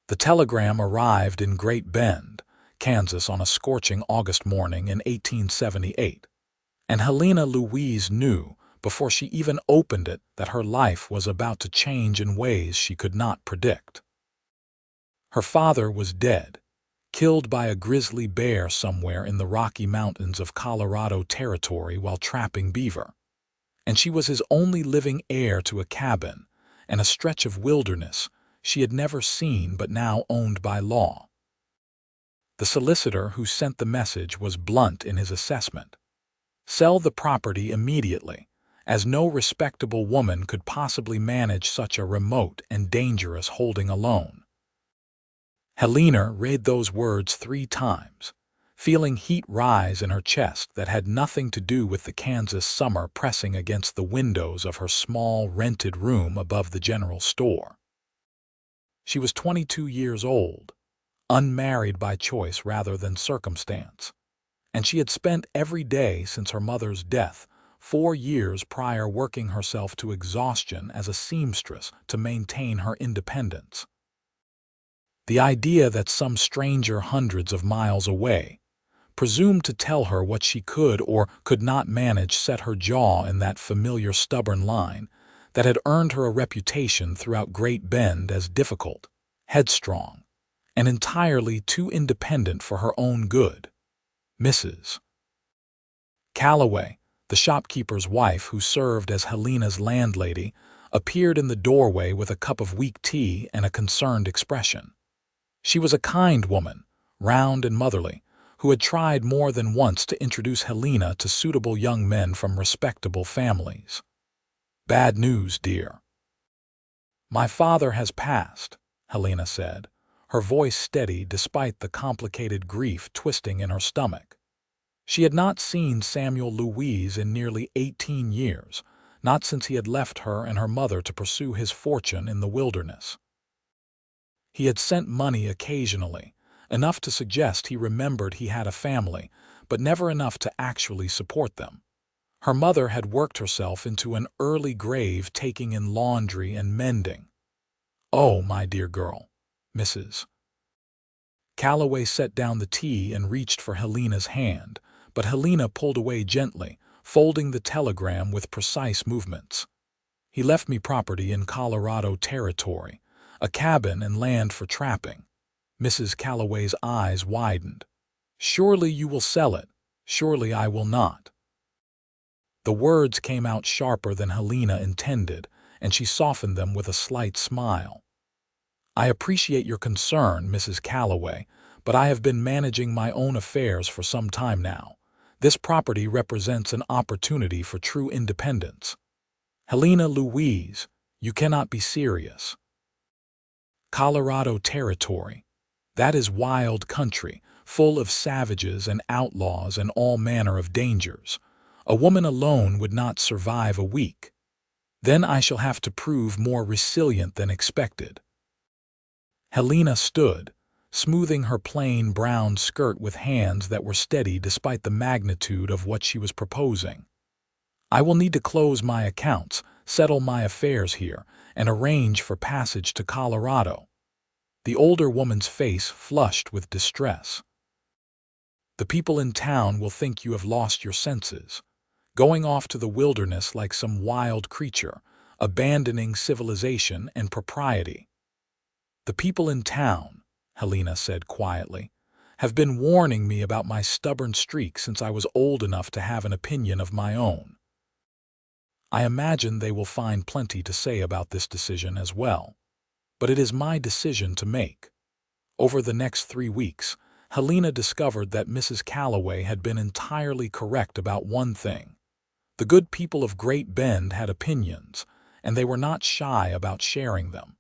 The telegram arrived in Great Bend, Kansas on a scorching August morning in 1878, and Helena Louise knew, before she even opened it, that her life was about to change in ways she could not predict. Her father was dead, killed by a grizzly bear somewhere in the Rocky Mountains of Colorado Territory while trapping beaver, and she was his only living heir to a cabin and a stretch of wilderness she had never seen but now owned by law. The solicitor who sent the message was blunt in his assessment. Sell the property immediately, as no respectable woman could possibly manage such a remote and dangerous holding alone. Helena read those words 3 times, feeling heat rise in her chest that had nothing to do with the Kansas summer pressing against the windows of her small rented room above the general store. She was 22 years old, unmarried by choice rather than circumstance, and she had spent every day since her mother's death 4 years prior working herself to exhaustion as a seamstress to maintain her independence. The idea that some stranger hundreds of miles away presumed to tell her what she could or could not manage set her jaw in that familiar stubborn line that had earned her a reputation throughout Great Bend as difficult, headstrong, and entirely too independent for her own good. Mrs. Calloway, the shopkeeper's wife who served as Helena's landlady, appeared in the doorway with a cup of weak tea and a concerned expression. She was a kind woman, round and motherly, who had tried more than once to introduce Helena to suitable young men from respectable families. "Bad news, dear." "My father has passed," Helena said, her voice steady despite the complicated grief twisting in her stomach. She had not seen Samuel Louise in nearly 18 years, not since he had left her and her mother to pursue his fortune in the wilderness. He had sent money occasionally, enough to suggest he remembered he had a family, but never enough to actually support them. Her mother had worked herself into an early grave taking in laundry and mending. "Oh, my dear girl." Mrs. Calloway set down the tea and reached for Helena's hand, but Helena pulled away gently, folding the telegram with precise movements. "He left me property in Colorado Territory, a cabin and land for trapping." Mrs. Calloway's eyes widened. "Surely you will sell it. Surely I will not." The words came out sharper than Helena intended, and she softened them with a slight smile. "I appreciate your concern, Mrs. Calloway, but I have been managing my own affairs for some time now. This property represents an opportunity for true independence." "Helena Louise, you cannot be serious." "Colorado Territory. That is wild country, full of savages and outlaws and all manner of dangers. A woman alone would not survive a week. Then I shall have to prove more resilient than expected." Helena stood, smoothing her plain brown skirt with hands that were steady despite the magnitude of what she was proposing. "I will need to close my accounts, settle my affairs here, and arrange for passage to Colorado." The older woman's face flushed with distress. "The people in town will think you have lost your senses, going off to the wilderness like some wild creature, abandoning civilization and propriety." "The people in town," Helena said quietly, "have been warning me about my stubborn streak since I was old enough to have an opinion of my own. I imagine they will find plenty to say about this decision as well. But it is my decision to make." Over the next 3 weeks, Helena discovered that Mrs. Calloway had been entirely correct about one thing. The good people of Great Bend had opinions, and they were not shy about sharing them.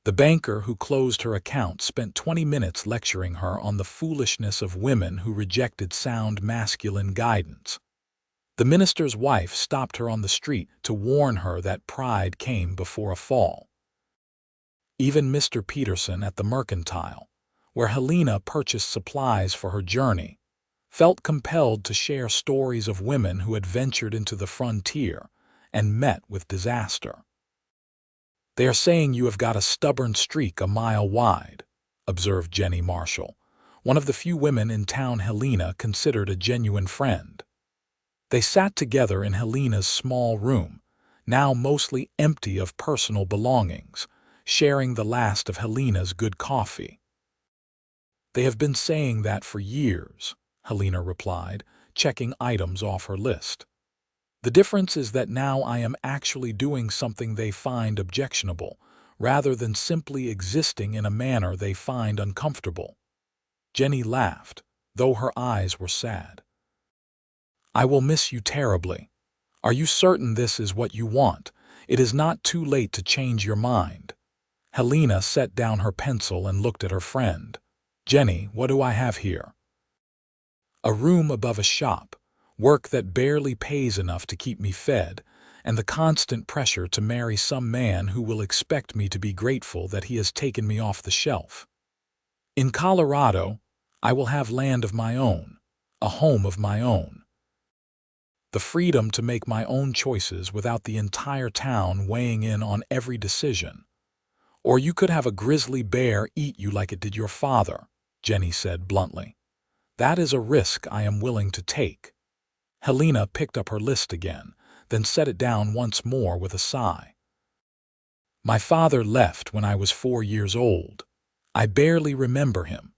The banker who closed her account spent 20 minutes lecturing her on the foolishness of women who rejected sound masculine guidance. The minister's wife stopped her on the street to warn her that pride came before a fall. Even Mr. Peterson at the Mercantile, where Helena purchased supplies for her journey, felt compelled to share stories of women who had ventured into the frontier and met with disaster. "They are saying you have got a stubborn streak a mile wide," observed Jenny Marshall, one of the few women in town Helena considered a genuine friend. They sat together in Helena's small room, now mostly empty of personal belongings, sharing the last of Helena's good coffee. "They have been saying that for years," Helena replied, checking items off her list. "The difference is that now I am actually doing something they find objectionable, rather than simply existing in a manner they find uncomfortable." Jenny laughed, though her eyes were sad. "I will miss you terribly. Are you certain this is what you want? It is not too late to change your mind." Helena set down her pencil and looked at her friend. "Jenny, what do I have here?" "A room above a shop, work that barely pays enough to keep me fed, and the constant pressure to marry some man who will expect me to be grateful that he has taken me off the shelf. In Colorado, I will have land of my own, a home of my own. The freedom to make my own choices without the entire town weighing in on every decision. Or you could have a grizzly bear eat you like it did your father," Jenny said bluntly. "That is a risk I am willing to take." Helena picked up her list again, then set it down once more with a sigh. "My father left when I was 4 years old. I barely remember him.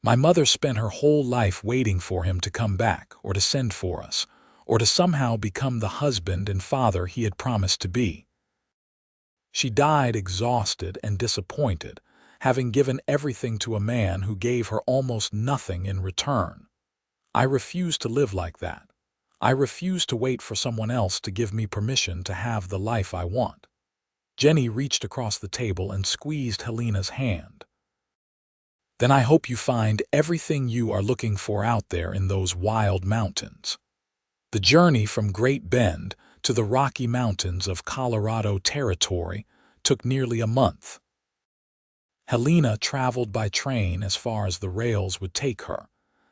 My mother spent her whole life waiting for him to come back or to send for us, or to somehow become the husband and father he had promised to be. She died exhausted and disappointed, having given everything to a man who gave her almost nothing in return. I refuse to live like that. I refuse to wait for someone else to give me permission to have the life I want." Jenny reached across the table and squeezed Helena's hand. "Then I hope you find everything you are looking for out there in those wild mountains." The journey from Great Bend to the Rocky Mountains of Colorado Territory took nearly a month. Helena traveled by train as far as the rails would take her,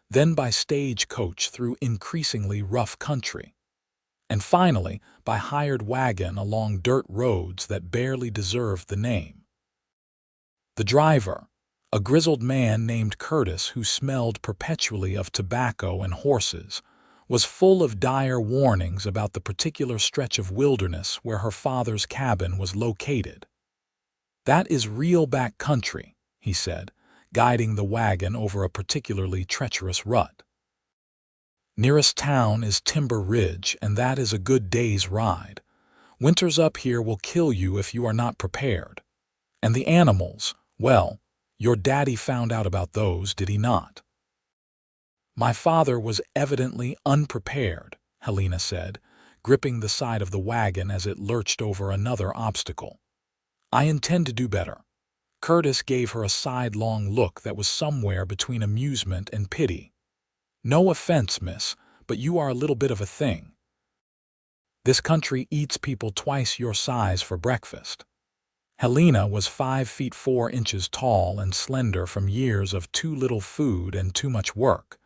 then by stagecoach through increasingly rough country, and finally by hired wagon along dirt roads that barely deserved the name. The driver, a grizzled man named Curtis who smelled perpetually of tobacco and horses, was full of dire warnings about the particular stretch of wilderness where her father's cabin was located. "That is real back country," he said, guiding the wagon over a particularly treacherous rut. "Nearest town is Timber Ridge, and that is a good day's ride. Winters up here will kill you if you are not prepared. And the animals, well, your daddy found out about those, did he not?" "My father was evidently unprepared," Helena said, gripping the side of the wagon as it lurched over another obstacle. "I intend to do better." Curtis gave her a sidelong look that was somewhere between amusement and pity. "No offense, miss, but you are a little bit of a thing. This country eats people twice your size for breakfast." Helena was 5 feet 4 inches tall and slender from years of too little food and too much work.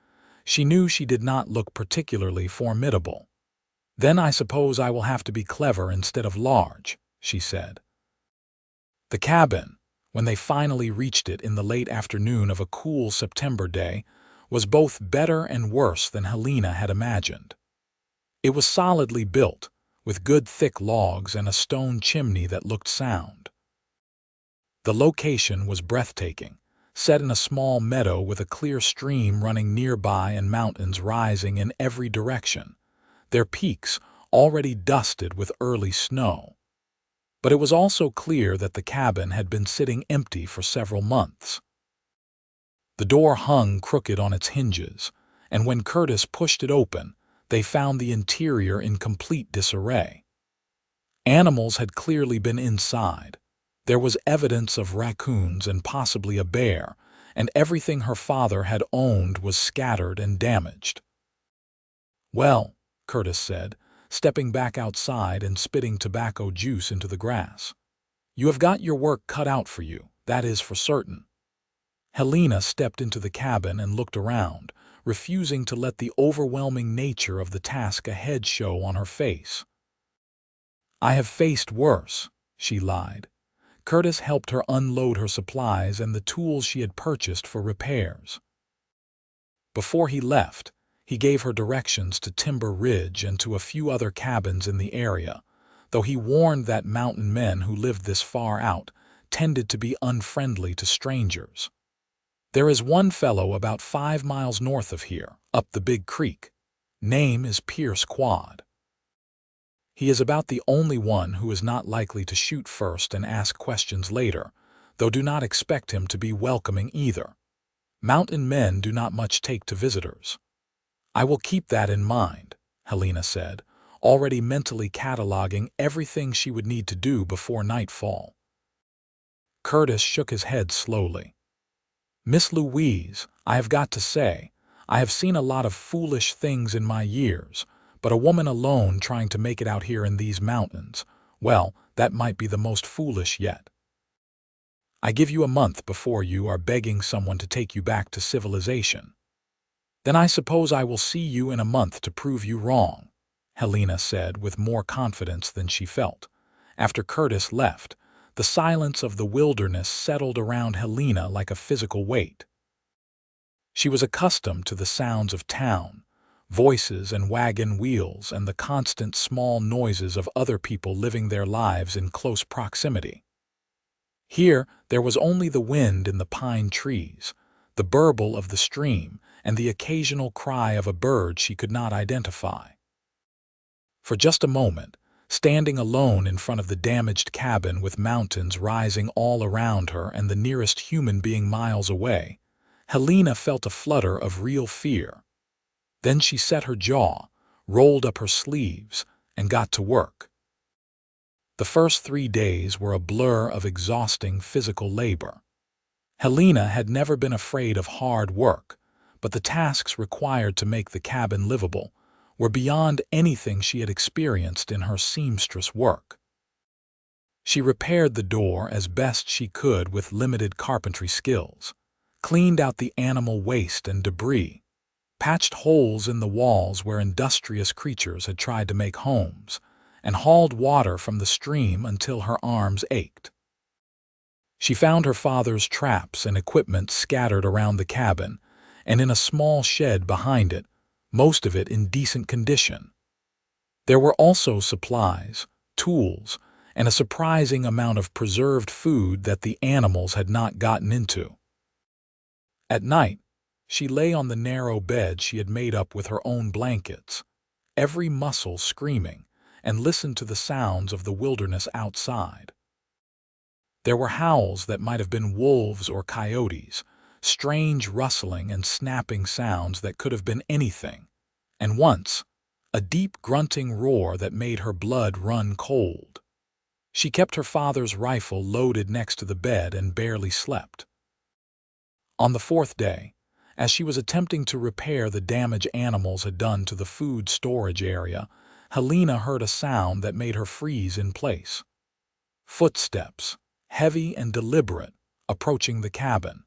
She knew she did not look particularly formidable. "Then I suppose I will have to be clever instead of large," she said. The cabin, when they finally reached it in the late afternoon of a cool September day, was both better and worse than Helena had imagined. It was solidly built, with good thick logs and a stone chimney that looked sound. The location was breathtaking, set in a small meadow with a clear stream running nearby and mountains rising in every direction, their peaks already dusted with early snow. But it was also clear that the cabin had been sitting empty for several months. The door hung crooked on its hinges, and when Curtis pushed it open, they found the interior in complete disarray. Animals had clearly been inside. There was evidence of raccoons and possibly a bear, and everything her father had owned was scattered and damaged. "Well," Curtis said, stepping back outside and spitting tobacco juice into the grass, "you have got your work cut out for you, that is for certain." Helena stepped into the cabin and looked around, refusing to let the overwhelming nature of the task ahead show on her face. "I have faced worse," she lied, Curtis helped her unload her supplies and the tools she had purchased for repairs. Before he left, he gave her directions to Timber Ridge and to a few other cabins in the area, though he warned that mountain men who lived this far out tended to be unfriendly to strangers. "There is one fellow about 5 miles north of here, up the big creek. Name is Pierce Quad. He is about the only one who is not likely to shoot first and ask questions later, though do not expect him to be welcoming either. Mountain men do not much take to visitors." "I will keep that in mind," Helena said, already mentally cataloging everything she would need to do before nightfall. Curtis shook his head slowly. "Miss Louise, I have got to say, I have seen a lot of foolish things in my years, but a woman alone trying to make it out here in these mountains, well, that might be the most foolish yet. I give you a month before you are begging someone to take you back to civilization. Then I suppose I will see you in a month to prove you wrong," Helena said with more confidence than she felt. After Curtis left, the silence of the wilderness settled around Helena like a physical weight. She was accustomed to the sounds of town, voices and wagon wheels, and the constant small noises of other people living their lives in close proximity. Here, there was only the wind in the pine trees, the burble of the stream, and the occasional cry of a bird she could not identify. For just a moment, standing alone in front of the damaged cabin with mountains rising all around her and the nearest human being miles away, Helena felt a flutter of real fear. Then she set her jaw, rolled up her sleeves, and got to work. The first 3 days were a blur of exhausting physical labor. Helena had never been afraid of hard work, but the tasks required to make the cabin livable were beyond anything she had experienced in her seamstress work. She repaired the door as best she could with limited carpentry skills, cleaned out the animal waste and debris, patched holes in the walls where industrious creatures had tried to make homes, and hauled water from the stream until her arms ached. She found her father's traps and equipment scattered around the cabin and in a small shed behind it, most of it in decent condition. There were also supplies, tools, and a surprising amount of preserved food that the animals had not gotten into. At night, she lay on the narrow bed she had made up with her own blankets, every muscle screaming, and listened to the sounds of the wilderness outside. There were howls that might have been wolves or coyotes, strange rustling and snapping sounds that could have been anything, and once, a deep grunting roar that made her blood run cold. She kept her father's rifle loaded next to the bed and barely slept. On the 4th day, as she was attempting to repair the damage animals had done to the food storage area, Helena heard a sound that made her freeze in place. Footsteps, heavy and deliberate, approaching the cabin.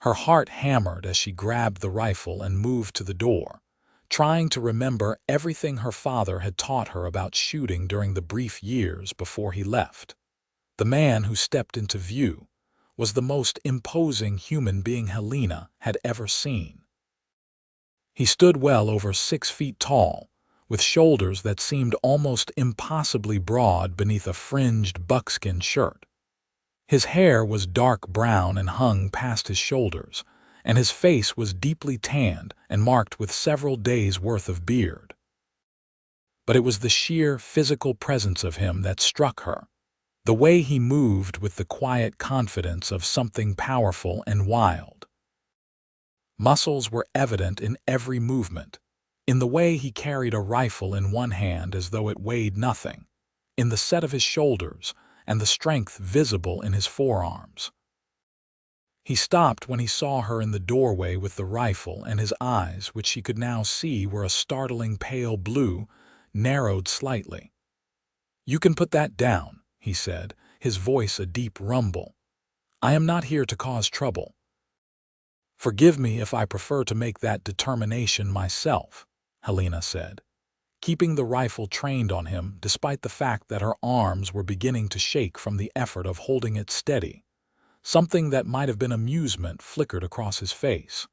Her heart hammered as she grabbed the rifle and moved to the door, trying to remember everything her father had taught her about shooting during the brief years before he left. The man who stepped into view was the most imposing human being Helena had ever seen. He stood well over 6 feet tall, with shoulders that seemed almost impossibly broad beneath a fringed buckskin shirt. His hair was dark brown and hung past his shoulders, and his face was deeply tanned and marked with several days' worth of beard. But it was the sheer physical presence of him that struck her, the way he moved with the quiet confidence of something powerful and wild. Muscles were evident in every movement, in the way he carried a rifle in one hand as though it weighed nothing, in the set of his shoulders, and the strength visible in his forearms. He stopped when he saw her in the doorway with the rifle, and his eyes, which she could now see were a startling pale blue, narrowed slightly. "You can put that down," he said, his voice a deep rumble. "I am not here to cause trouble. Forgive me if I prefer to make that determination myself," Helena said. keeping the rifle trained on him despite the fact that her arms were beginning to shake from the effort of holding it steady. Something that might have been amusement flickered across his face.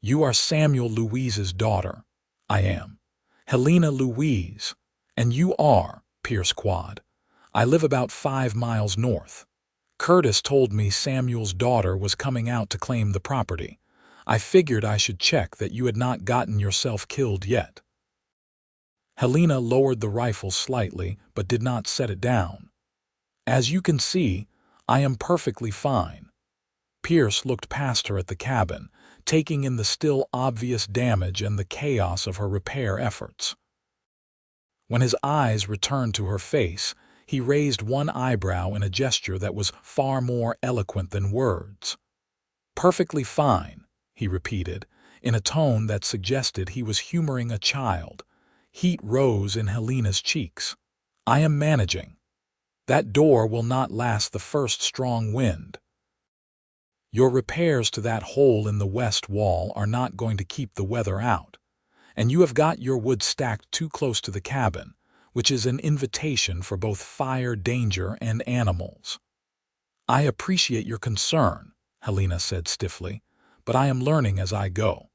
"You are Samuel Louise's daughter." "I am." "Helena Louise." "And you are," Pierce quad. "I live about 5 miles north. Curtis told me Samuel's daughter was coming out to claim the property. I figured I should check that you had not gotten yourself killed yet." Helena lowered the rifle slightly but did not set it down. "As you can see, I am perfectly fine." Pierce looked past her at the cabin, taking in the still obvious damage and the chaos of her repair efforts. When his eyes returned to her face, he raised one eyebrow in a gesture that was far more eloquent than words. "Perfectly fine," he repeated, in a tone that suggested he was humoring a child. Heat rose in Helena's cheeks. "I am managing. That door will not last the first strong wind. Your repairs to that hole in the west wall are not going to keep the weather out. And you have got your wood stacked too close to the cabin, which is an invitation for both fire danger and animals." "I appreciate your concern," Helena said stiffly, "but I am learning as I go."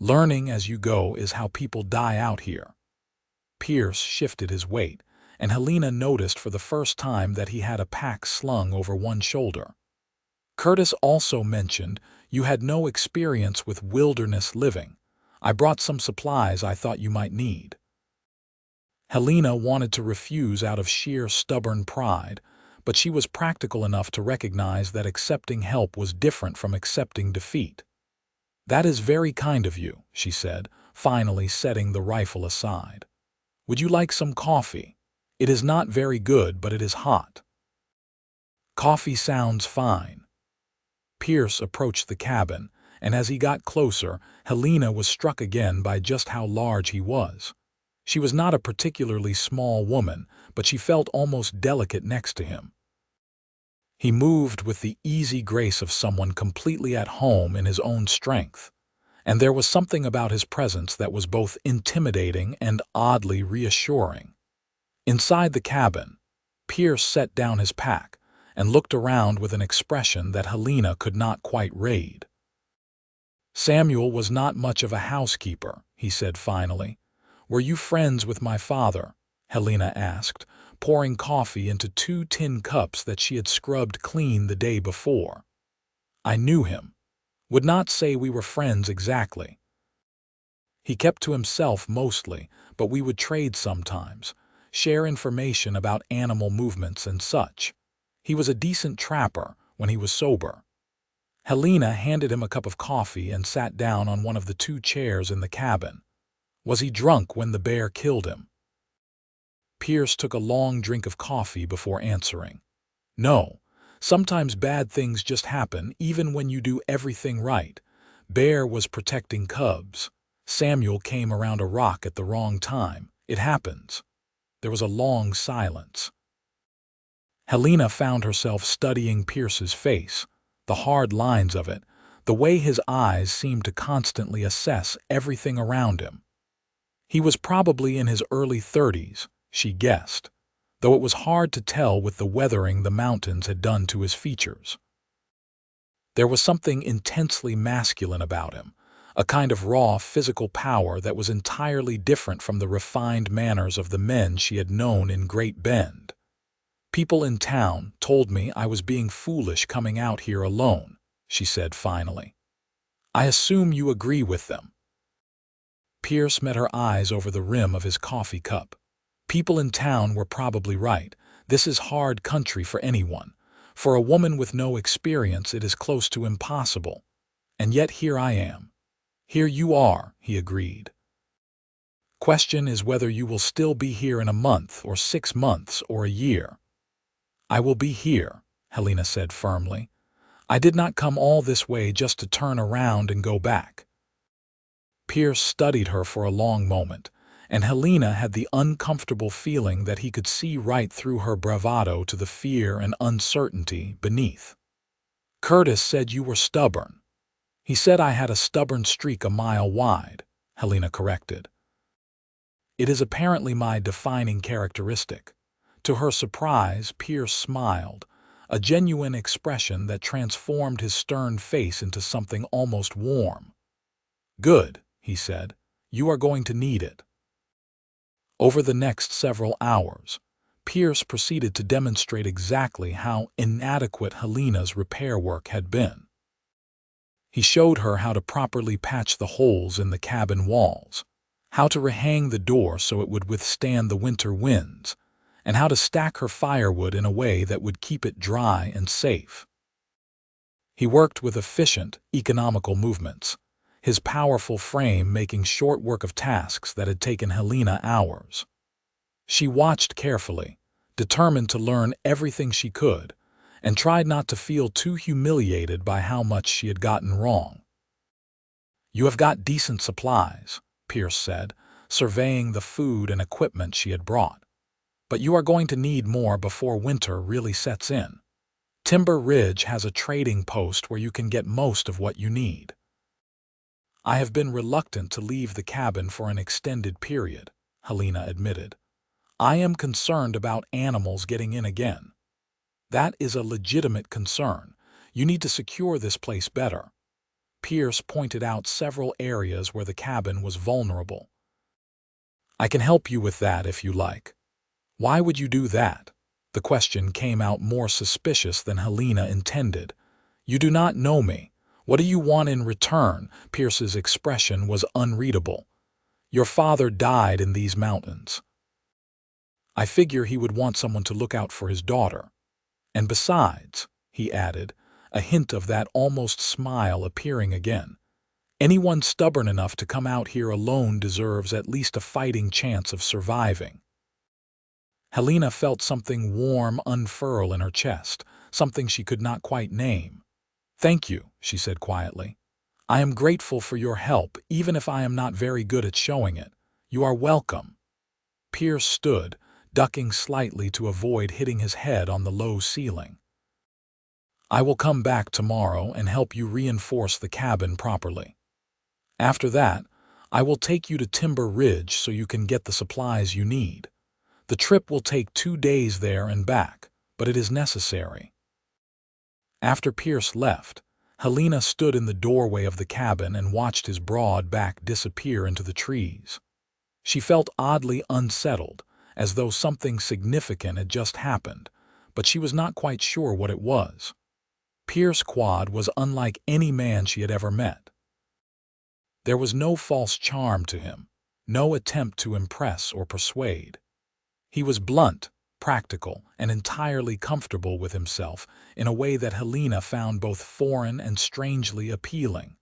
"Learning as you go is how people die out here." Pierce shifted his weight, and Helena noticed for the first time that he had a pack slung over one shoulder. "Curtis also mentioned you had no experience with wilderness living. I brought some supplies I thought you might need." Helena wanted to refuse out of sheer stubborn pride, but she was practical enough to recognize that accepting help was different from accepting defeat. "That is very kind of you," she said, finally setting the rifle aside. "Would you like some coffee? It is not very good, but it is hot." "Coffee sounds fine." Pierce approached the cabin, and as he got closer, Helena was struck again by just how large he was. She was not a particularly small woman, but she felt almost delicate next to him. He moved with the easy grace of someone completely at home in his own strength, and there was something about his presence that was both intimidating and oddly reassuring. Inside the cabin, Pierce set down his pack and looked around with an expression that Helena could not quite read. "Samuel was not much of a housekeeper," he said finally. "Were you friends with my father?" Helena asked, pouring coffee into 2 tin cups that she had scrubbed clean the day before. "I knew him. Would not say we were friends exactly. He kept to himself mostly, but we would trade sometimes, share information about animal movements and such. He was a decent trapper when he was sober." Helena handed him a cup of coffee and sat down on one of the 2 chairs in the cabin. "Was he drunk when the bear killed him?" Pierce took a long drink of coffee before answering. "No. Sometimes bad things just happen even when you do everything right. Bear was protecting cubs. Samuel came around a rock at the wrong time. It happens." There was a long silence. Helena found herself studying Pierce's face, the hard lines of it, the way his eyes seemed to constantly assess everything around him. He was probably in his early 30s, she guessed, though it was hard to tell with the weathering the mountains had done to his features. There was something intensely masculine about him, a kind of raw physical power that was entirely different from the refined manners of the men she had known in Great Bend. "People in town told me I was being foolish coming out here alone," she said finally. "I assume you agree with them." Pierce met her eyes over the rim of his coffee cup. "People in town were probably right. This is hard country for anyone. For a woman with no experience, it is close to impossible. And yet here I am." "Here you are," he agreed. "Question is whether you will still be here in a month or 6 months or a year." "I will be here," Helena said firmly. "I did not come all this way just to turn around and go back." Pierce studied her for a long moment, and Helena had the uncomfortable feeling that he could see right through her bravado to the fear and uncertainty beneath. "Curtis said you were stubborn." "He said I had a stubborn streak a mile wide," Helena corrected. It is apparently my defining characteristic." To her surprise, Pierce smiled, a genuine expression that transformed his stern face into something almost warm. "Good," he said. "You are going to need it." Over the next several hours, Pierce proceeded to demonstrate exactly how inadequate Helena's repair work had been. He showed her how to properly patch the holes in the cabin walls, how to rehang the door so it would withstand the winter winds, and how to stack her firewood in a way that would keep it dry and safe. He worked with efficient, economical movements, his powerful frame making short work of tasks that had taken Helena hours. She watched carefully, determined to learn everything she could, and tried not to feel too humiliated by how much she had gotten wrong. "You have got decent supplies," Pierce said, surveying the food and equipment she had brought. "But you are going to need more before winter really sets in. Timber Ridge has a trading post where you can get most of what you need." "I have been reluctant to leave the cabin for an extended period," Helena admitted. "I am concerned about animals getting in again." "That is a legitimate concern. You need to secure this place better." Pierce pointed out several areas where the cabin was vulnerable. "I can help you with that if you like." "Why would you do that?" The question came out more suspicious than Helena intended. "You do not know me. What do you want in return?" Pierce's expression was unreadable. "Your father died in these mountains." "I figure he would want someone to look out for his daughter. And besides," he added, a hint of that almost smile appearing again, "anyone stubborn enough to come out here alone deserves at least a fighting chance of surviving." Helena felt something warm unfurl in her chest, something she could not quite name. "Thank you," she said quietly. "I am grateful for your help, even if I am not very good at showing it. You are welcome." Pierce stood, ducking slightly to avoid hitting his head on the low ceiling. "I will come back tomorrow and help you reinforce the cabin properly. After that, I will take you to Timber Ridge so you can get the supplies you need. The trip will take 2 days there and back, but it is necessary." After Pierce left, Helena stood in the doorway of the cabin and watched his broad back disappear into the trees. She felt oddly unsettled, as though something significant had just happened, but she was not quite sure what it was. Pierce Quad was unlike any man she had ever met. There was no false charm to him, no attempt to impress or persuade. He was blunt, practical, and entirely comfortable with himself in a way that Helena found both foreign and strangely appealing.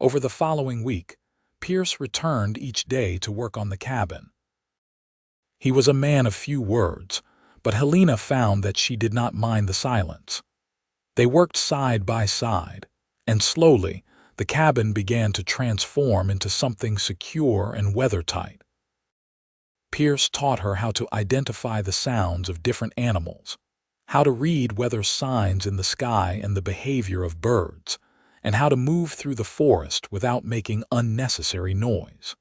Over the following week, Pierce returned each day to work on the cabin. He was a man of few words, but Helena found that she did not mind the silence. They worked side by side, and slowly the cabin began to transform into something secure and weathertight. Pierce taught her how to identify the sounds of different animals, how to read weather signs in the sky and the behavior of birds, and how to move through the forest without making unnecessary noise.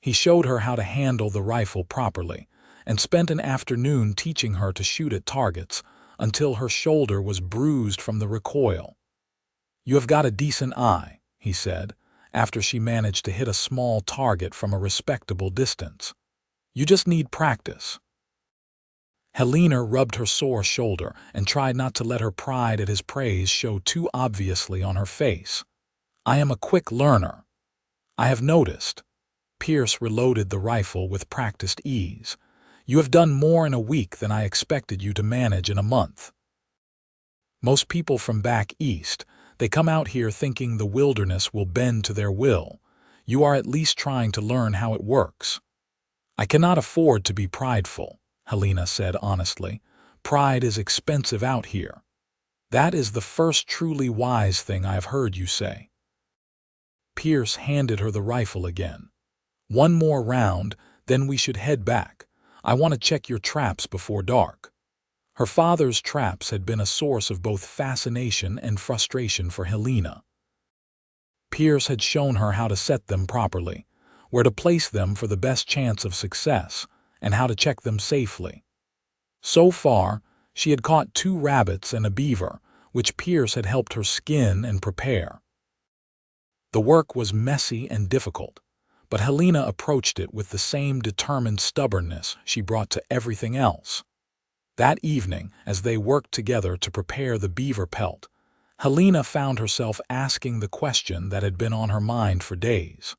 He showed her how to handle the rifle properly, and spent an afternoon teaching her to shoot at targets until her shoulder was bruised from the recoil. "You have got a decent eye," he said, after she managed to hit a small target from a respectable distance. "You just need practice." Helena rubbed her sore shoulder and tried not to let her pride at his praise show too obviously on her face. "I am a quick learner. I have noticed." Pierce reloaded the rifle with practiced ease. "You have done more in a week than I expected you to manage in a month. Most people from back east, they come out here thinking the wilderness will bend to their will. You are at least trying to learn how it works." "I cannot afford to be prideful," Helena said honestly. "Pride is expensive out here." "That is the first truly wise thing I have heard you say." Pierce handed her the rifle again. "One more round, then we should head back. I want to check your traps before dark." Her father's traps had been a source of both fascination and frustration for Helena. Pierce had shown her how to set them properly, where to place them for the best chance of success, and how to check them safely. So far, she had caught 2 rabbits and a beaver, which Pierce had helped her skin and prepare. The work was messy and difficult, but Helena approached it with the same determined stubbornness she brought to everything else. That evening, as they worked together to prepare the beaver pelt, Helena found herself asking the question that had been on her mind for days.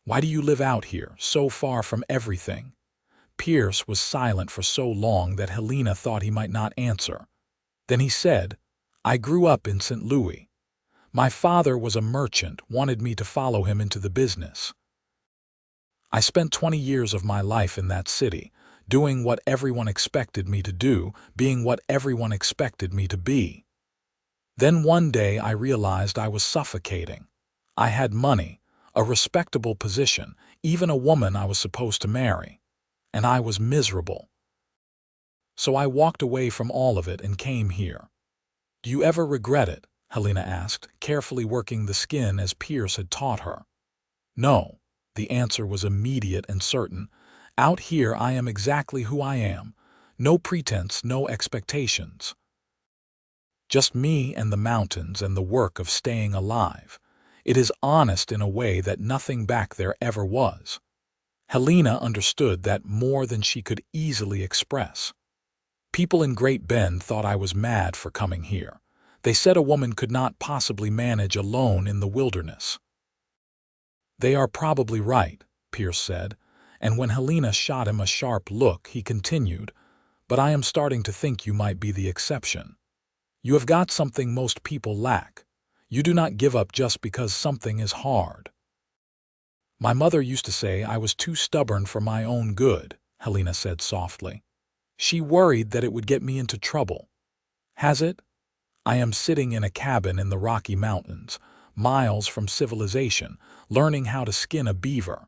"Why do you live out here, so far from everything?" Pierce was silent for so long that Helena thought he might not answer. Then he said, "I grew up in St. Louis. My father was a merchant, wanted me to follow him into the business. I spent 20 years of my life in that city, doing what everyone expected me to do, being what everyone expected me to be. Then one day I realized I was suffocating. I had money, a respectable position, even a woman I was supposed to marry, and I was miserable. So I walked away from all of it and came here." "Do you ever regret it?" Helena asked, carefully working the skin as Pierce had taught her. "No." The answer was immediate and certain. "Out here I am exactly who I am. No pretense, no expectations. Just me and the mountains and the work of staying alive. It is honest in a way that nothing back there ever was." Helena understood that more than she could easily express. "People in Great Bend thought I was mad for coming here. They said a woman could not possibly manage alone in the wilderness." "They are probably right," Pierce said, and when Helena shot him a sharp look, he continued, "But I am starting to think you might be the exception. You have got something most people lack. You do not give up just because something is hard." "My mother used to say I was too stubborn for my own good," Helena said softly. "She worried that it would get me into trouble. Has it? I am sitting in a cabin in the Rocky Mountains, miles from civilization, learning how to skin a beaver.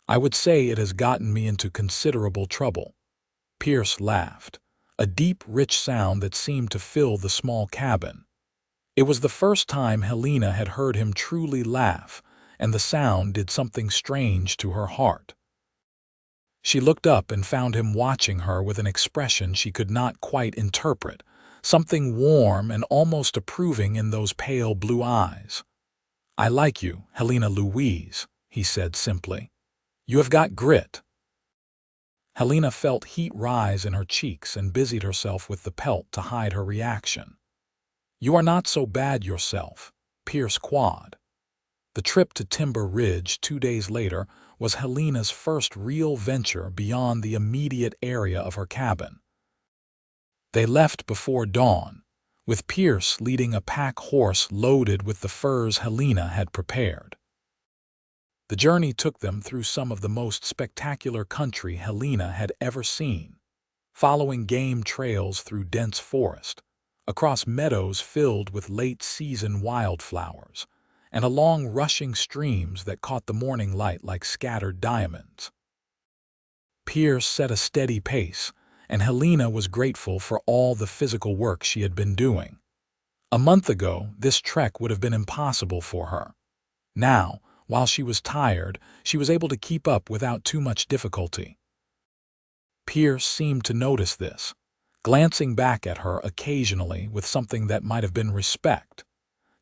I would say it has gotten me into considerable trouble." Pierce laughed, a deep, rich sound that seemed to fill the small cabin. It was the first time Helena had heard him truly laugh, and the sound did something strange to her heart. She looked up and found him watching her with an expression she could not quite interpret, something warm and almost approving in those pale blue eyes. "I like you, Helena Louise," he said simply. "You have got grit." Helena felt heat rise in her cheeks and busied herself with the pelt to hide her reaction. "You are not so bad yourself," Pierce quad. The trip to Timber Ridge 2 days later was Helena's first real venture beyond the immediate area of her cabin. They left before dawn, with Pierce leading a pack horse loaded with the furs Helena had prepared. The journey took them through some of the most spectacular country Helena had ever seen, following game trails through dense forest, across meadows filled with late-season wildflowers, and along rushing streams that caught the morning light like scattered diamonds. Pierce set a steady pace, and Helena was grateful for all the physical work she had been doing. A month ago, this trek would have been impossible for her. Now, while she was tired, she was able to keep up without too much difficulty. Pierce seemed to notice this, glancing back at her occasionally with something that might have been respect.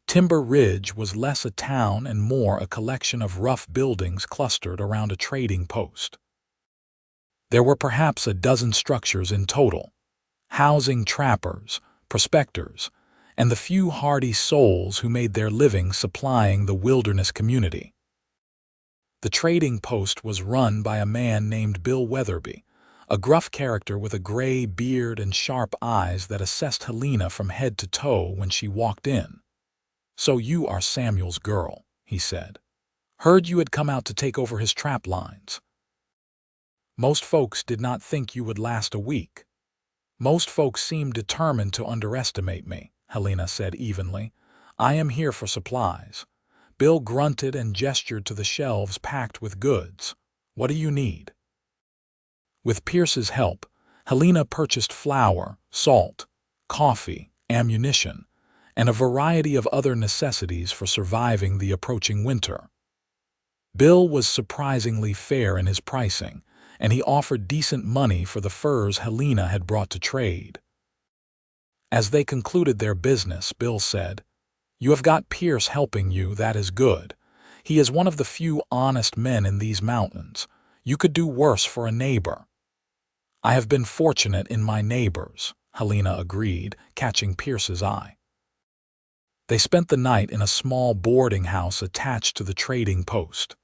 Timber Ridge was less a town and more a collection of rough buildings clustered around a trading post. There were perhaps a dozen structures in total, housing trappers, prospectors, and the few hardy souls who made their living supplying the wilderness community. The trading post was run by a man named Bill Weatherby, a gruff character with a gray beard and sharp eyes that assessed Helena from head to toe when she walked in. "So you are Samuel's girl," he said. "Heard you had come out to take over his trap lines. Most folks did not think you would last a week." "Most folks seem determined to underestimate me," Helena said evenly. "I am here for supplies." Bill grunted and gestured to the shelves packed with goods. "What do you need?" With Pierce's help, Helena purchased flour, salt, coffee, ammunition, and a variety of other necessities for surviving the approaching winter. Bill was surprisingly fair in his pricing, and he offered decent money for the furs Helena had brought to trade. As they concluded their business, Bill said, "You have got Pierce helping you, that is good. He is one of the few honest men in these mountains. You could do worse for a neighbor." "I have been fortunate in my neighbors," Helena agreed, catching Pierce's eye. They spent the night in a small boarding house attached to the trading post.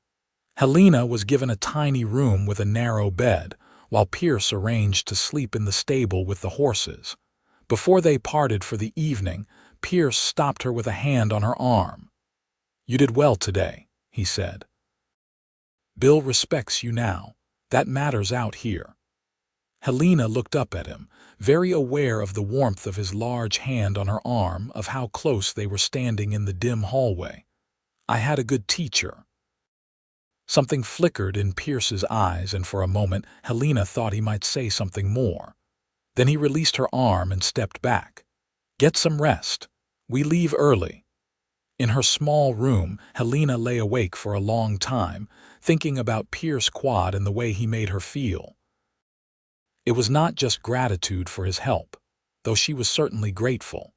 Helena was given a tiny room with a narrow bed, while Pierce arranged to sleep in the stable with the horses. Before they parted for the evening, Pierce stopped her with a hand on her arm. "You did well today," he said. "Bill respects you now. That matters out here." Helena looked up at him, very aware of the warmth of his large hand on her arm, of how close they were standing in the dim hallway. "I had a good teacher." Something flickered in Pierce's eyes, and for a moment Helena thought he might say something more. Then he released her arm and stepped back. "Get some rest. We leave early." In her small room, Helena lay awake for a long time, thinking about Pierce Quad and the way he made her feel. It was not just gratitude for his help, though she was certainly grateful.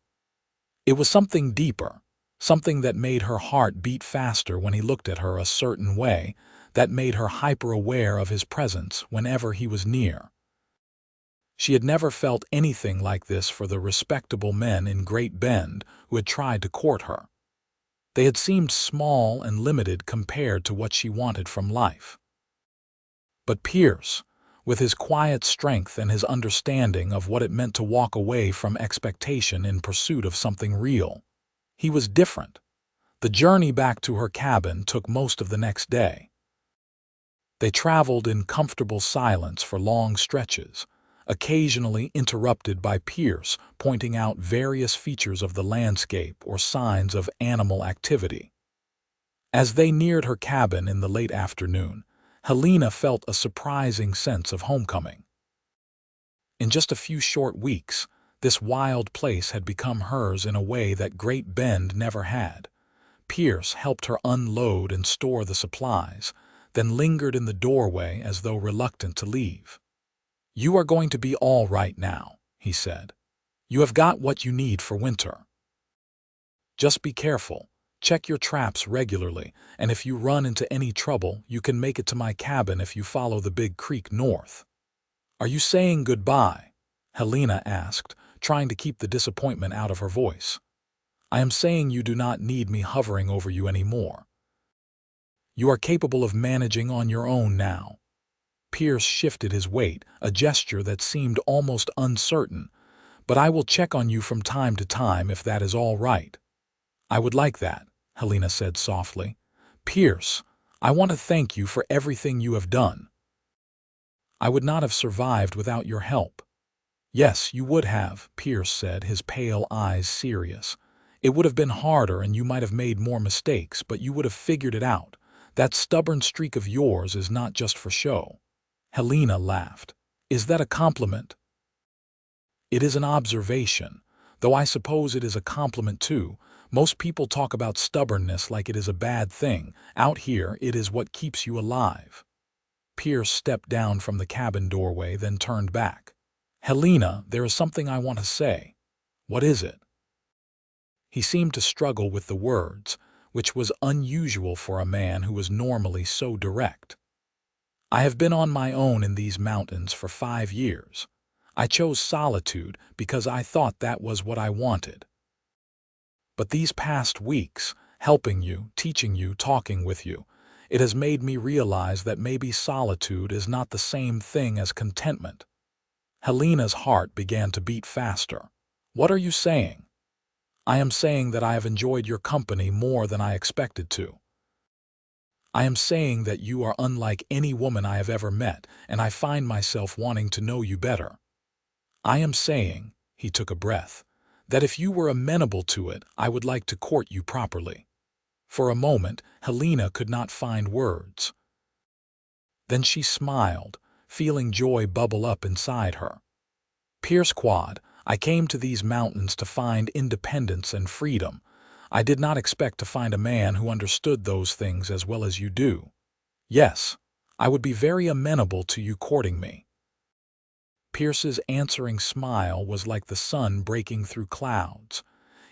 It was something deeper, something that made her heart beat faster when he looked at her a certain way, that made her hyper-aware of his presence whenever he was near. She had never felt anything like this for the respectable men in Great Bend who had tried to court her. They had seemed small and limited compared to what she wanted from life. But Pierce, with his quiet strength and his understanding of what it meant to walk away from expectation in pursuit of something real, he was different. The journey back to her cabin took most of the next day. They traveled in comfortable silence for long stretches, occasionally interrupted by Pierce pointing out various features of the landscape or signs of animal activity. As they neared her cabin in the late afternoon, Helena felt a surprising sense of homecoming. In just a few short weeks, this wild place had become hers in a way that Great Bend never had. Pierce helped her unload and store the supplies, then lingered in the doorway as though reluctant to leave. "You are going to be all right now," he said. "You have got what you need for winter. Just be careful. Check your traps regularly, and if you run into any trouble, you can make it to my cabin if you follow the big creek north." "Are you saying goodbye?" Helena asked, trying to keep the disappointment out of her voice. "I am saying you do not need me hovering over you anymore. You are capable of managing on your own now." Pierce shifted his weight, a gesture that seemed almost uncertain. "But I will check on you from time to time if that is all right." "I would like that," Helena said softly. "Pierce, I want to thank you for everything you have done. I would not have survived without your help." "Yes, you would have," Pierce said, his pale eyes serious. "It would have been harder and you might have made more mistakes, but you would have figured it out. That stubborn streak of yours is not just for show." Helena laughed. "Is that a compliment?" "It is an observation, though I suppose it is a compliment too. Most people talk about stubbornness like it is a bad thing. Out here, it is what keeps you alive." Pierce stepped down from the cabin doorway, then turned back. "Helena, there is something I want to say." "What is it?" He seemed to struggle with the words, which was unusual for a man who was normally so direct. "I have been on my own in these mountains for 5 years. I chose solitude because I thought that was what I wanted. But these past weeks, helping you, teaching you, talking with you, it has made me realize that maybe solitude is not the same thing as contentment." Helena's heart began to beat faster. "What are you saying?" "I am saying that I have enjoyed your company more than I expected to. I am saying that you are unlike any woman I have ever met, and I find myself wanting to know you better. I am saying," he took a breath, "that if you were amenable to it, I would like to court you properly." For a moment, Helena could not find words. Then she smiled, feeling joy bubble up inside her. "Pierce Quad, I came to these mountains to find independence and freedom. I did not expect to find a man who understood those things as well as you do." Yes, I would be very amenable to you courting me. Pierce's answering smile was like the sun breaking through clouds.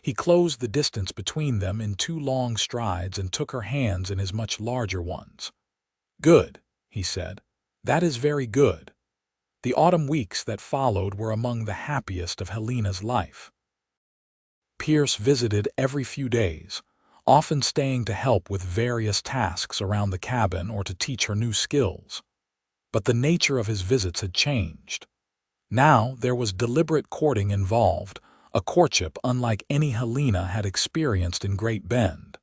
He closed the distance between them in 2 long strides and took her hands in his much larger ones. Good, he said. That is very good. The autumn weeks that followed were among the happiest of Helena's life. Pierce visited every few days, often staying to help with various tasks around the cabin or to teach her new skills. But the nature of his visits had changed. Now there was deliberate courting involved, a courtship unlike any Helena had experienced in Great Bend.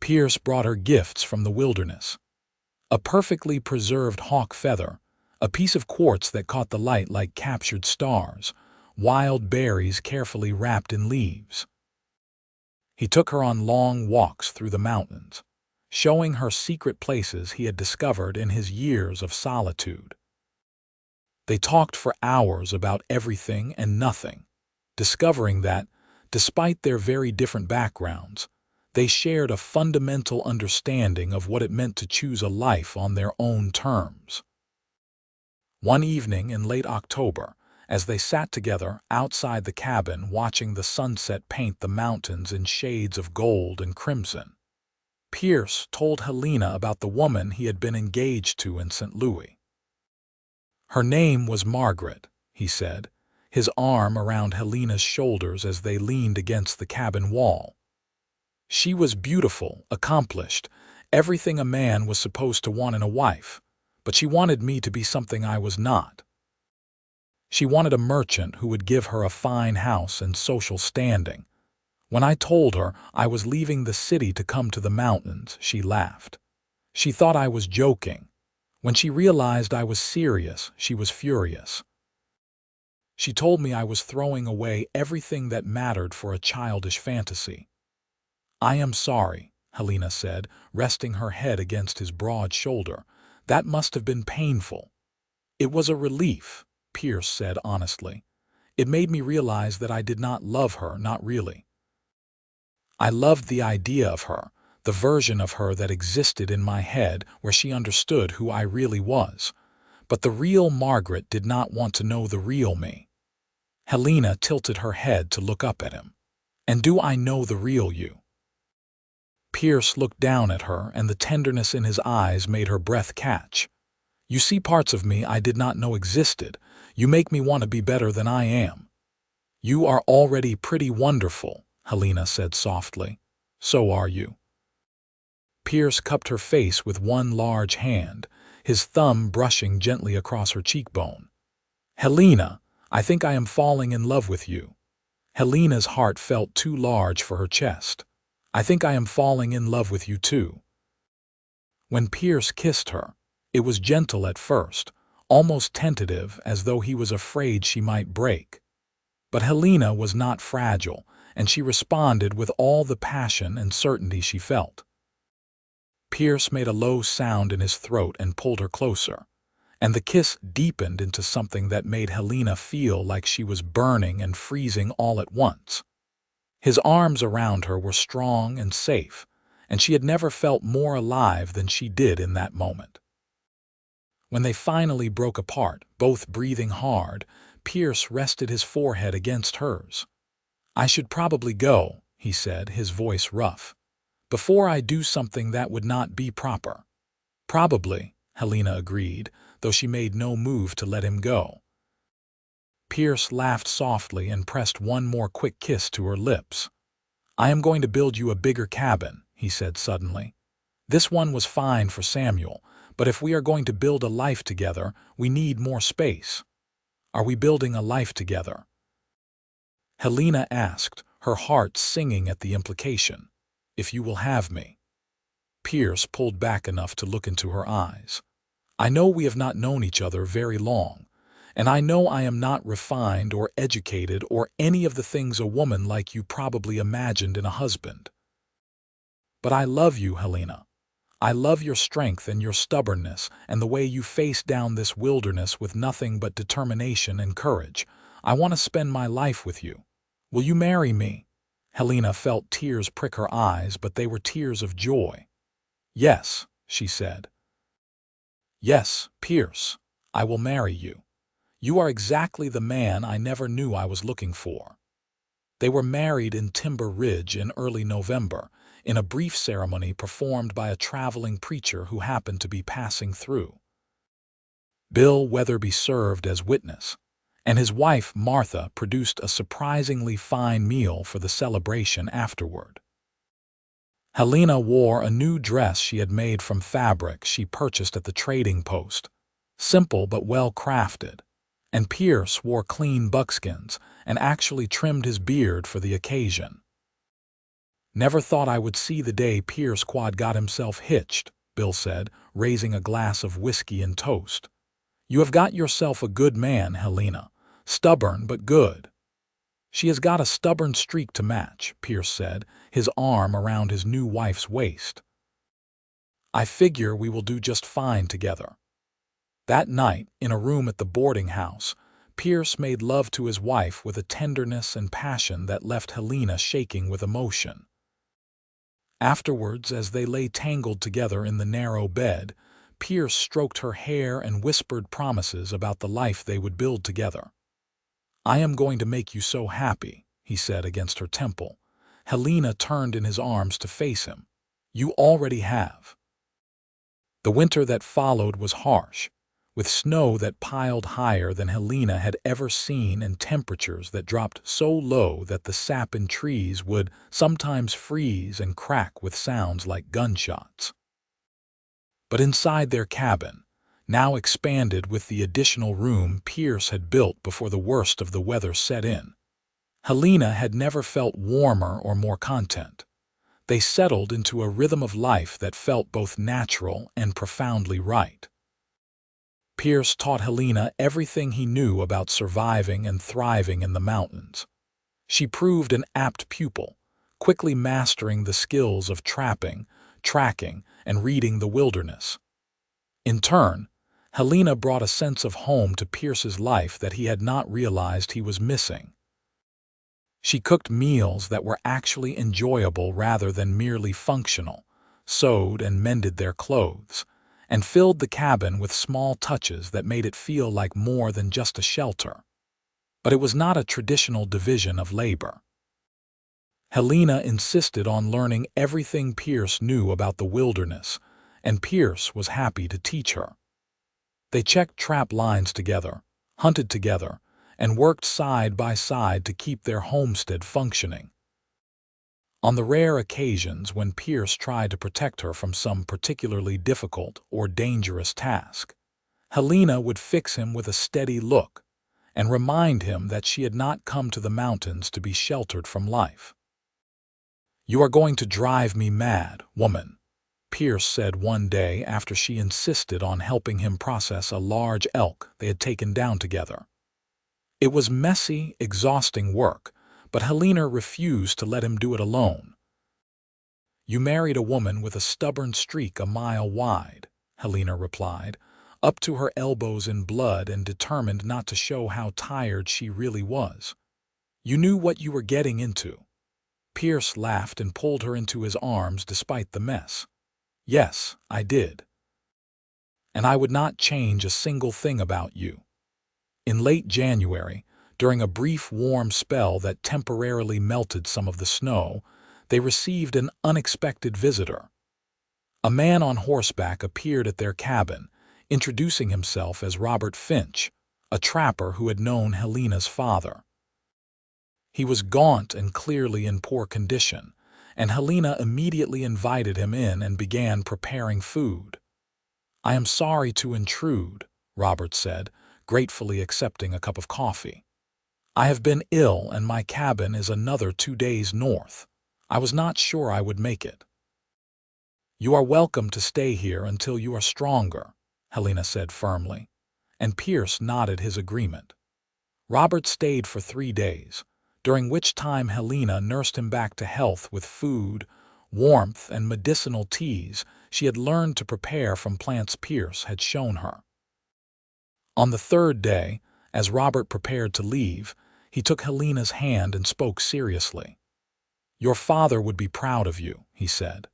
Pierce brought her gifts from the wilderness. A perfectly preserved hawk feather, a piece of quartz that caught the light like captured stars, wild berries carefully wrapped in leaves. He took her on long walks through the mountains, showing her secret places he had discovered in his years of solitude. They talked for hours about everything and nothing, discovering that, despite their very different backgrounds, they shared a fundamental understanding of what it meant to choose a life on their own terms. One evening in late October, as they sat together outside the cabin watching the sunset paint the mountains in shades of gold and crimson, Pierce told Helena about the woman he had been engaged to in St. Louis. Her name was Margaret, he said, his arm around Helena's shoulders as they leaned against the cabin wall. She was beautiful, accomplished, everything a man was supposed to want in a wife, but she wanted me to be something I was not. She wanted a merchant who would give her a fine house and social standing. When I told her I was leaving the city to come to the mountains, she laughed. She thought I was joking. When she realized I was serious, she was furious. She told me I was throwing away everything that mattered for a childish fantasy. I am sorry, Helena said, resting her head against his broad shoulder. That must have been painful. It was a relief, Pierce said honestly. It made me realize that I did not love her, not really. I loved the idea of her, the version of her that existed in my head where she understood who I really was. But the real Margaret did not want to know the real me. Helena tilted her head to look up at him. And do I know the real you? Pierce looked down at her, and the tenderness in his eyes made her breath catch. You see parts of me I did not know existed. You make me want to be better than I am. You are already pretty wonderful, Helena said softly. So are you. Pierce cupped her face with one large hand, his thumb brushing gently across her cheekbone. Helena, I think I am falling in love with you. Helena's heart felt too large for her chest. I think I am falling in love with you too. When Pierce kissed her, it was gentle at first, almost tentative as though he was afraid she might break. But Helena was not fragile, and she responded with all the passion and certainty she felt. Pierce made a low sound in his throat and pulled her closer, and the kiss deepened into something that made Helena feel like she was burning and freezing all at once. His arms around her were strong and safe, and she had never felt more alive than she did in that moment. When they finally broke apart, both breathing hard, Pierce rested his forehead against hers. I should probably go, he said, his voice rough, before I do something that would not be proper. Probably, Helena agreed, though she made no move to let him go. Pierce laughed softly and pressed one more quick kiss to her lips. I am going to build you a bigger cabin, he said suddenly. This one was fine for Samuel, but if we are going to build a life together, we need more space. Are we building a life together? Helena asked, her heart singing at the implication. If you will have me. Pierce pulled back enough to look into her eyes. I know we have not known each other very long, and I know I am not refined or educated or any of the things a woman like you probably imagined in a husband. But I love you, Helena. I love your strength and your stubbornness and the way you face down this wilderness with nothing but determination and courage. I want to spend my life with you. Will you marry me? Helena felt tears prick her eyes, but they were tears of joy. Yes, she said. "Yes, Pierce, I will marry you. You are exactly the man I never knew I was looking for." They were married in Timber Ridge in early November, in a brief ceremony performed by a traveling preacher who happened to be passing through. Bill Weatherby served as witness, and his wife Martha produced a surprisingly fine meal for the celebration afterward. Helena wore a new dress she had made from fabric she purchased at the trading post, simple but well crafted, and Pierce wore clean buckskins and actually trimmed his beard for the occasion. "Never thought I would see the day Pierce Quad got himself hitched," Bill said, raising a glass of whiskey and toast. "You have got yourself a good man, Helena. Stubborn but good." "She has got a stubborn streak to match," Pierce said, his arm around his new wife's waist. "I figure we will do just fine together." That night, in a room at the boarding house, Pierce made love to his wife with a tenderness and passion that left Helena shaking with emotion. Afterwards, as they lay tangled together in the narrow bed, Pierce stroked her hair and whispered promises about the life they would build together. "I am going to make you so happy," he said against her temple. Helena turned in his arms to face him. "You already have." The winter that followed was harsh, with snow that piled higher than Helena had ever seen and temperatures that dropped so low that the sap in trees would sometimes freeze and crack with sounds like gunshots. But inside their cabin, now expanded with the additional room Pierce had built before the worst of the weather set in, Helena had never felt warmer or more content. They settled into a rhythm of life that felt both natural and profoundly right. Pierce taught Helena everything he knew about surviving and thriving in the mountains. She proved an apt pupil, quickly mastering the skills of trapping, tracking, and reading the wilderness. In turn, Helena brought a sense of home to Pierce's life that he had not realized he was missing. She cooked meals that were actually enjoyable rather than merely functional, sewed and mended their clothes, and filled the cabin with small touches that made it feel like more than just a shelter. But it was not a traditional division of labor. Helena insisted on learning everything Pierce knew about the wilderness, and Pierce was happy to teach her. They checked trap lines together, hunted together, and worked side by side to keep their homestead functioning. On the rare occasions when Pierce tried to protect her from some particularly difficult or dangerous task, Helena would fix him with a steady look and remind him that she had not come to the mountains to be sheltered from life. "You are going to drive me mad, woman," Pierce said one day after she insisted on helping him process a large elk they had taken down together. It was messy, exhausting work, but Helena refused to let him do it alone. "You married a woman with a stubborn streak a mile wide," Helena replied, up to her elbows in blood and determined not to show how tired she really was. "You knew what you were getting into." Pierce laughed and pulled her into his arms despite the mess. "Yes, I did. And I would not change a single thing about you." In late January, during a brief warm spell that temporarily melted some of the snow, they received an unexpected visitor. A man on horseback appeared at their cabin, introducing himself as Robert Finch, a trapper who had known Helena's father. He was gaunt and clearly in poor condition, and Helena immediately invited him in and began preparing food. "I am sorry to intrude," Robert said, gratefully accepting a cup of coffee. "I have been ill and my cabin is another 2 days north. I was not sure I would make it." "You are welcome to stay here until you are stronger," Helena said firmly, and Pierce nodded his agreement. Robert stayed for 3 days, during which time Helena nursed him back to health with food, warmth, and medicinal teas she had learned to prepare from plants Pierce had shown her. On the 3rd day, as Robert prepared to leave, he took Helena's hand and spoke seriously. "Your father would be proud of you," he said.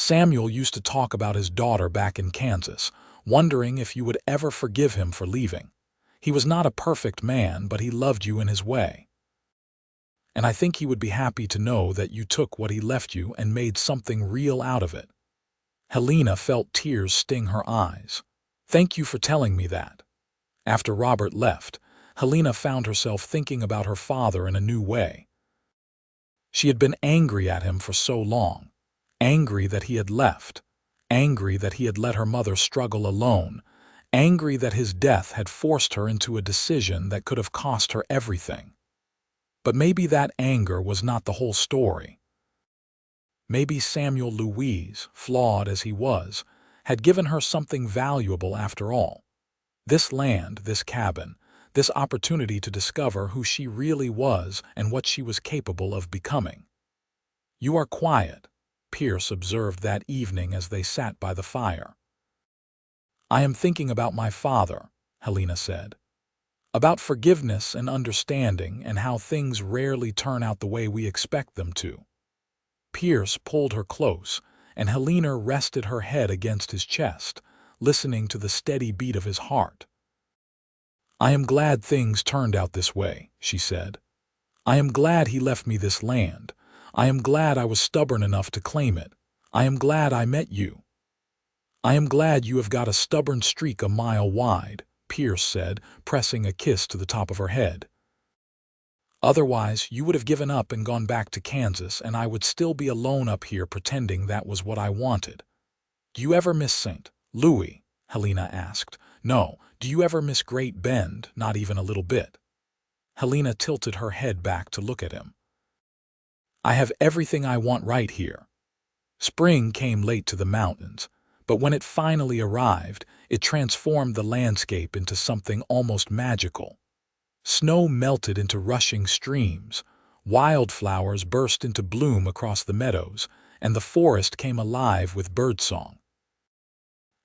Samuel used to talk about his daughter back in Kansas, wondering if you would ever forgive him for leaving. He was not a perfect man, but he loved you in his way. And I think he would be happy to know that you took what he left you and made something real out of it. Helena felt tears sting her eyes. Thank you for telling me that. After Robert left, Helena found herself thinking about her father in a new way. She had been angry at him for so long, angry that he had left, angry that he had let her mother struggle alone, angry that his death had forced her into a decision that could have cost her everything. But maybe that anger was not the whole story. Maybe Samuel Louise, flawed as he was, had given her something valuable after all. This land, this cabin, this opportunity to discover who she really was and what she was capable of becoming. "You are quiet," Pierce observed that evening as they sat by the fire. "I am thinking about my father," Helena said. "About forgiveness and understanding and how things rarely turn out the way we expect them to." Pierce pulled her close, and Helena rested her head against his chest, listening to the steady beat of his heart. "I am glad things turned out this way," she said. "I am glad he left me this land. I am glad I was stubborn enough to claim it. I am glad I met you." "I am glad you have got a stubborn streak a mile wide," Pierce said, pressing a kiss to the top of her head. "Otherwise, you would have given up and gone back to Kansas, and I would still be alone up here pretending that was what I wanted." "Do you ever miss St. Louis?" Helena asked. "No. Do you ever miss Great Bend? Not even a little bit?" Helena tilted her head back to look at him. "I have everything I want right here." Spring came late to the mountains, but when it finally arrived, it transformed the landscape into something almost magical. Snow melted into rushing streams, wildflowers burst into bloom across the meadows, and the forest came alive with birdsong.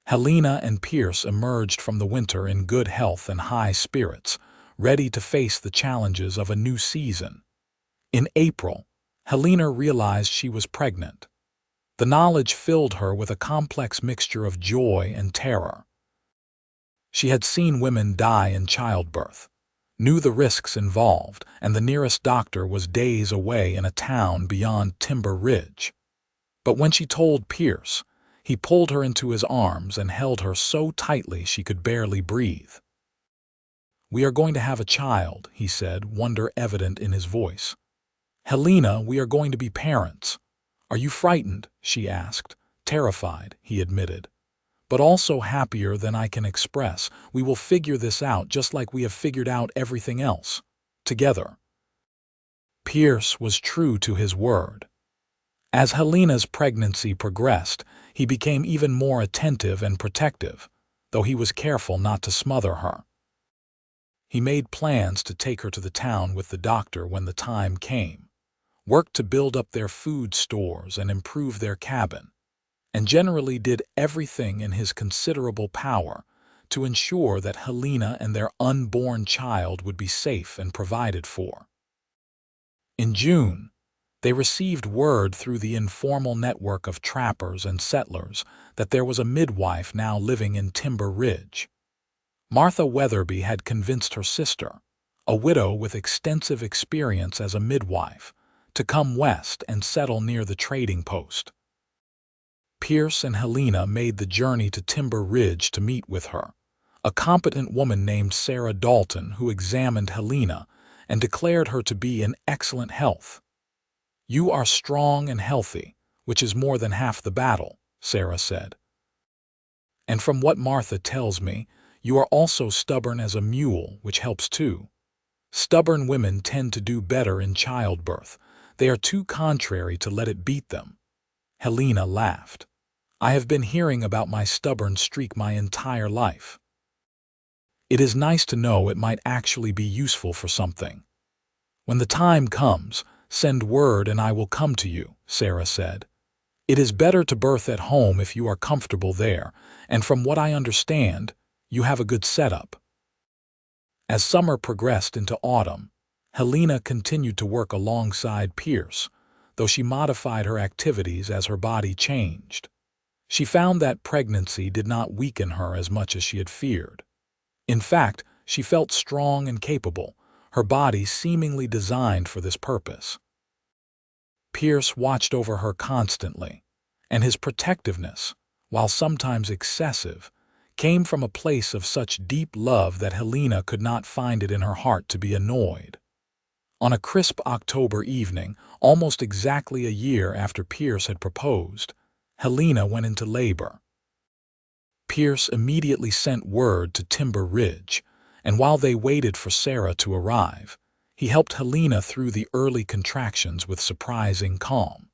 Helena and Pierce emerged from the winter in good health and high spirits, ready to face the challenges of a new season. In April, Helena realized she was pregnant. The knowledge filled her with a complex mixture of joy and terror. She had seen women die in childbirth, knew the risks involved, and the nearest doctor was days away in a town beyond Timber Ridge. But when she told Pierce, he pulled her into his arms and held her so tightly she could barely breathe. "We are going to have a child," he said, wonder evident in his voice. "Helena, we are going to be parents." "Are you frightened?" she asked. "Terrified," he admitted. "But also happier than I can express. We will figure this out just like we have figured out everything else. Together." Pierce was true to his word. As Helena's pregnancy progressed, he became even more attentive and protective, though he was careful not to smother her. He made plans to take her to the town with the doctor when the time came, worked to build up their food stores and improve their cabin, and generally did everything in his considerable power to ensure that Helena and their unborn child would be safe and provided for. In June, they received word through the informal network of trappers and settlers that there was a midwife now living in Timber Ridge. Martha Weatherby had convinced her sister, a widow with extensive experience as a midwife, to come west and settle near the trading post. Pierce and Helena made the journey to Timber Ridge to meet with her, a competent woman named Sarah Dalton who examined Helena and declared her to be in excellent health. "You are strong and healthy, which is more than half the battle," Sarah said. "And from what Martha tells me, you are also stubborn as a mule, which helps too. Stubborn women tend to do better in childbirth. They are too contrary to let it beat them." Helena laughed. "I have been hearing about my stubborn streak my entire life. It is nice to know it might actually be useful for something. When the time comes, send word and I will come to you," Sarah said. "It is better to birth at home if you are comfortable there, and from what I understand, you have a good setup." As summer progressed into autumn, Helena continued to work alongside Pierce, though she modified her activities as her body changed. She found that pregnancy did not weaken her as much as she had feared. In fact, she felt strong and capable, her body seemingly designed for this purpose. Pierce watched over her constantly, and his protectiveness, while sometimes excessive, came from a place of such deep love that Helena could not find it in her heart to be annoyed. On a crisp October evening, almost exactly a year after Pierce had proposed, Helena went into labor. Pierce immediately sent word to Timber Ridge, and while they waited for Sarah to arrive, he helped Helena through the early contractions with surprising calm.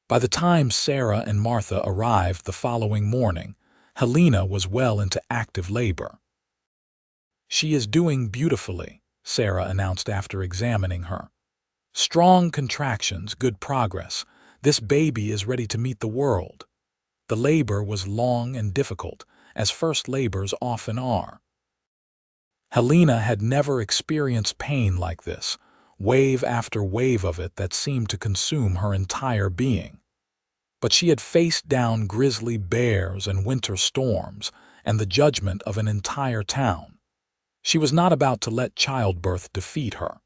By the time Sarah and Martha arrived the following morning, Helena was well into active labor. "She is doing beautifully," Sarah announced after examining her. "Strong contractions, good progress. This baby is ready to meet the world." The labor was long and difficult, as first labors often are. Helena had never experienced pain like this, wave after wave of it that seemed to consume her entire being. But she had faced down grizzly bears and winter storms and the judgment of an entire town. She was not about to let childbirth defeat her.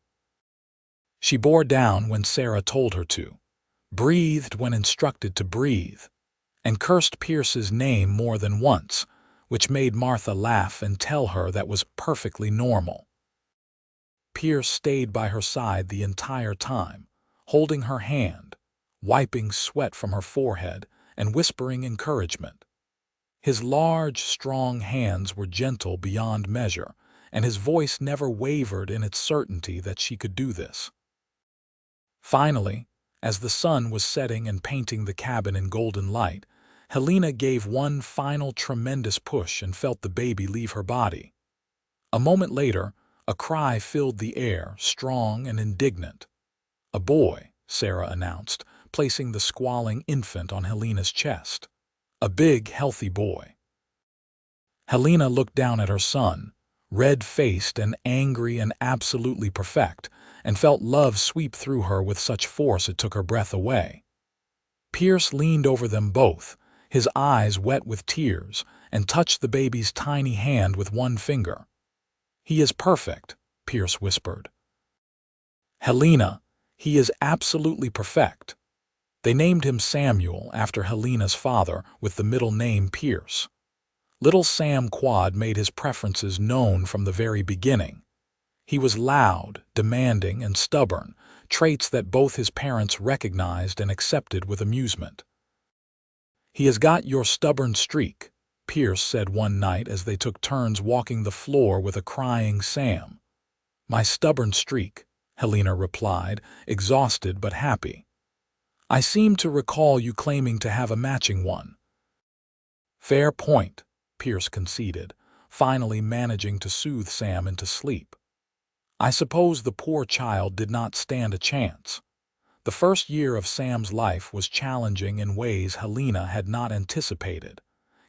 She bore down when Sarah told her to, breathed when instructed to breathe, and cursed Pierce's name more than once, which made Martha laugh and tell her that was perfectly normal. Pierce stayed by her side the entire time, holding her hand, wiping sweat from her forehead, and whispering encouragement. His large, strong hands were gentle beyond measure, and his voice never wavered in its certainty that she could do this. Finally, as the sun was setting and painting the cabin in golden light, Helena gave one final tremendous push and felt the baby leave her body. A moment later, a cry filled the air, strong and indignant. "A boy," Sarah announced, placing the squalling infant on Helena's chest. "A big, healthy boy." Helena looked down at her son, red-faced and angry and absolutely perfect, and felt love sweep through her with such force it took her breath away. Pierce leaned over them both, his eyes wet with tears, and touched the baby's tiny hand with one finger. "He is perfect," Pierce whispered. "Helena, he is absolutely perfect." They named him Samuel after Helena's father, with the middle name Pierce. Little Sam Quad made his preferences known from the very beginning. He was loud, demanding, and stubborn, traits that both his parents recognized and accepted with amusement. "He has got your stubborn streak," Pierce said one night as they took turns walking the floor with a crying Sam. "My stubborn streak," Helena replied, exhausted but happy. "I seem to recall you claiming to have a matching one." "Fair point," Pierce conceded, finally managing to soothe Sam into sleep. "I suppose the poor child did not stand a chance." The first year of Sam's life was challenging in ways Helena had not anticipated.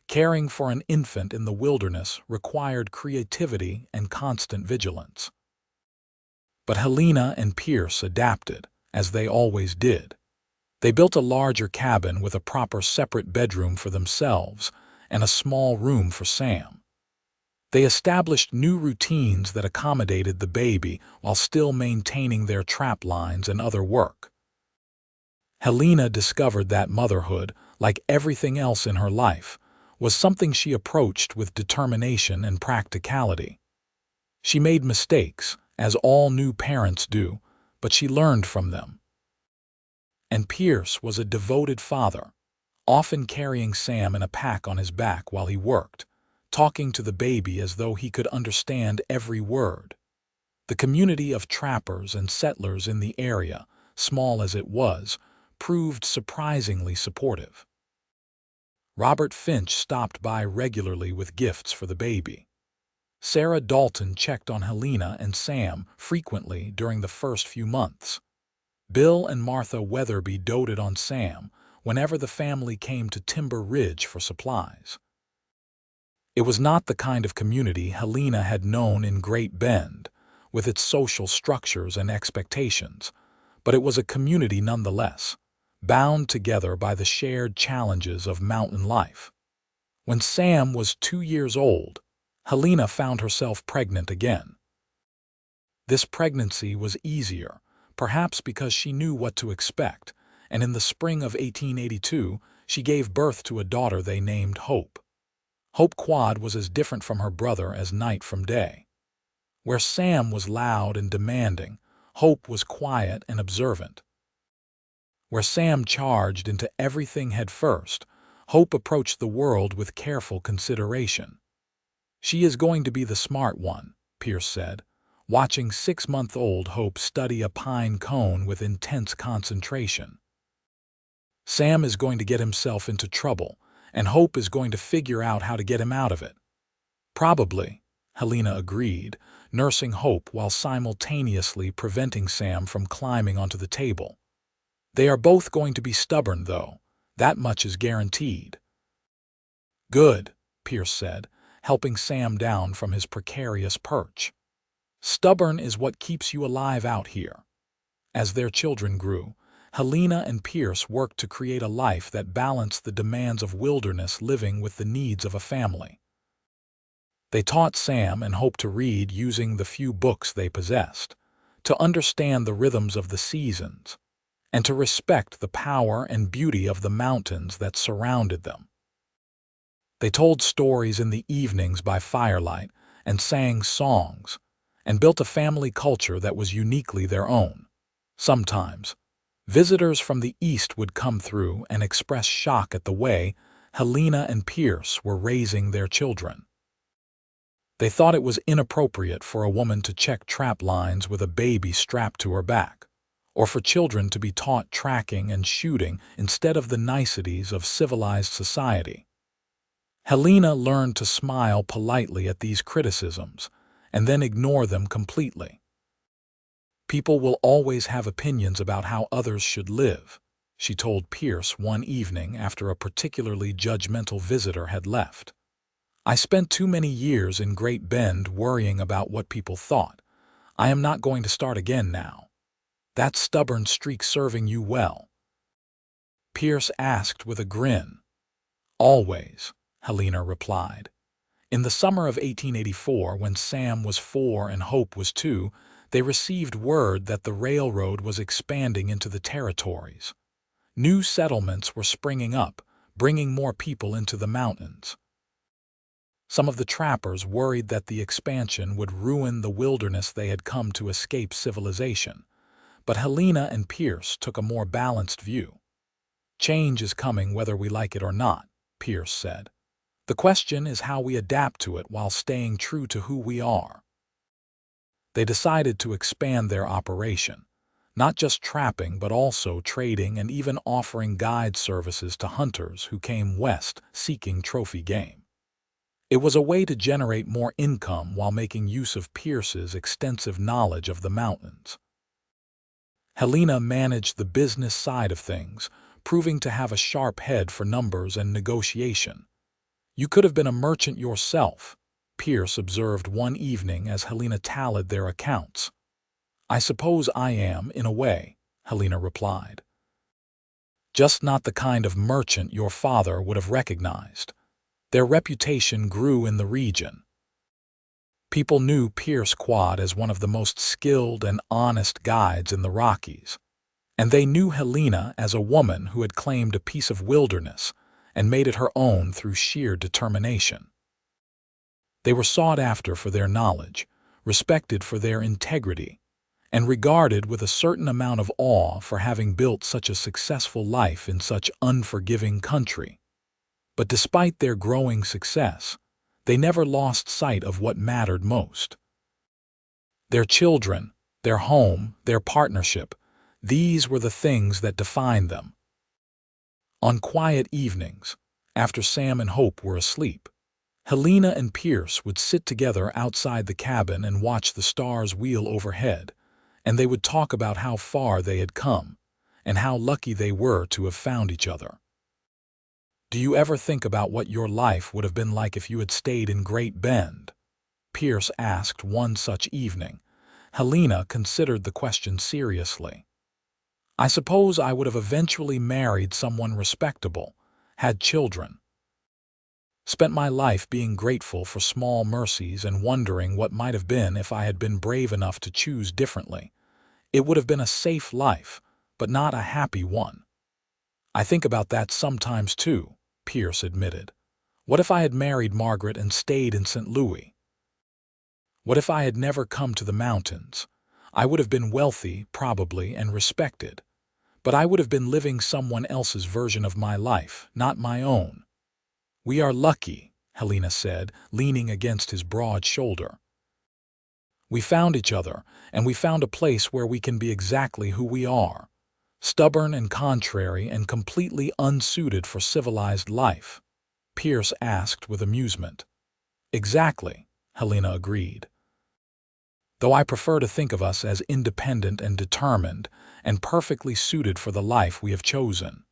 Caring for an infant in the wilderness required creativity and constant vigilance. But Helena and Pierce adapted, as they always did. They built a larger cabin with a proper separate bedroom for themselves and a small room for Sam. They established new routines that accommodated the baby while still maintaining their trap lines and other work. Helena discovered that motherhood, like everything else in her life, was something she approached with determination and practicality. She made mistakes, as all new parents do, but she learned from them. And Pierce was a devoted father, often carrying Sam in a pack on his back while he worked, talking to the baby as though he could understand every word. The community of trappers and settlers in the area, small as it was, proved surprisingly supportive. Robert Finch stopped by regularly with gifts for the baby. Sarah Dalton checked on Helena and Sam frequently during the first few months. Bill and Martha Weatherby doted on Sam whenever the family came to Timber Ridge for supplies. It was not the kind of community Helena had known in Great Bend, with its social structures and expectations, but it was a community nonetheless, bound together by the shared challenges of mountain life. When Sam was 2 years old, Helena found herself pregnant again. This pregnancy was easier, perhaps because she knew what to expect, and in the spring of 1882, she gave birth to a daughter they named Hope. Hope Quad was as different from her brother as night from day. Where Sam was loud and demanding, Hope was quiet and observant. Where Sam charged into everything head first, Hope approached the world with careful consideration. "She is going to be the smart one," Pierce said, watching 6-month-old Hope study a pine cone with intense concentration. "Sam is going to get himself into trouble, and Hope is going to figure out how to get him out of it." "Probably," Helena agreed, nursing Hope while simultaneously preventing Sam from climbing onto the table. "They are both going to be stubborn, though. That much is guaranteed." "Good," Pierce said, helping Sam down from his precarious perch. "Stubborn is what keeps you alive out here." As their children grew, Helena and Pierce worked to create a life that balanced the demands of wilderness living with the needs of a family. They taught Sam and Hope to read using the few books they possessed, to understand the rhythms of the seasons, and to respect the power and beauty of the mountains that surrounded them. They told stories in the evenings by firelight and sang songs, and built a family culture that was uniquely their own. Sometimes, visitors from the East would come through and express shock at the way Helena and Pierce were raising their children. They thought it was inappropriate for a woman to check trap lines with a baby strapped to her back, or for children to be taught tracking and shooting instead of the niceties of civilized society. Helena learned to smile politely at these criticisms and then ignore them completely. "People will always have opinions about how others should live," she told Pierce one evening after a particularly judgmental visitor had left. "I spent too many years in Great Bend worrying about what people thought. I am not going to start again now. That stubborn streak serving you well?" Pierce asked with a grin. "Always," Helena replied. In the summer of 1884, when Sam was 4 and Hope was 2, they received word that the railroad was expanding into the territories. New settlements were springing up, bringing more people into the mountains. Some of the trappers worried that the expansion would ruin the wilderness they had come to escape civilization, but Helena and Pierce took a more balanced view. "Change is coming whether we like it or not," Pierce said. "The question is how we adapt to it while staying true to who we are." They decided to expand their operation, not just trapping but also trading and even offering guide services to hunters who came west seeking trophy game. It was a way to generate more income while making use of Pierce's extensive knowledge of the mountains. Helena managed the business side of things, proving to have a sharp head for numbers and negotiation. "You could have been a merchant yourself," Pierce observed one evening as Helena tallied their accounts. "I suppose I am, in a way," Helena replied. "Just not the kind of merchant your father would have recognized." Their reputation grew in the region. People knew Pierce Quad as one of the most skilled and honest guides in the Rockies, and they knew Helena as a woman who had claimed a piece of wilderness and made it her own through sheer determination. They were sought after for their knowledge, respected for their integrity, and regarded with a certain amount of awe for having built such a successful life in such unforgiving country. But despite their growing success, they never lost sight of what mattered most. Their children, their home, their partnership, these were the things that defined them. On quiet evenings, after Sam and Hope were asleep, Helena and Pierce would sit together outside the cabin and watch the stars wheel overhead, and they would talk about how far they had come and how lucky they were to have found each other. "Do you ever think about what your life would have been like if you had stayed in Great Bend?" Pierce asked one such evening. Helena considered the question seriously. I suppose I would have eventually married someone respectable, had children, spent my life being grateful for small mercies and wondering what might have been if I had been brave enough to choose differently. It would have been a safe life, but not a happy one. I think about that sometimes too, Pierce admitted. What if I had married Margaret and stayed in St. Louis? What if I had never come to the mountains? I would have been wealthy, probably, and respected. But I would have been living someone else's version of my life, not my own. We are lucky, Helena said, leaning against his broad shoulder. We found each other, and we found a place where we can be exactly who we are. Stubborn and contrary and completely unsuited for civilized life, Pierce asked with amusement. Exactly, Helena agreed. Though I prefer to think of us as independent and determined and perfectly suited for the life we have chosen.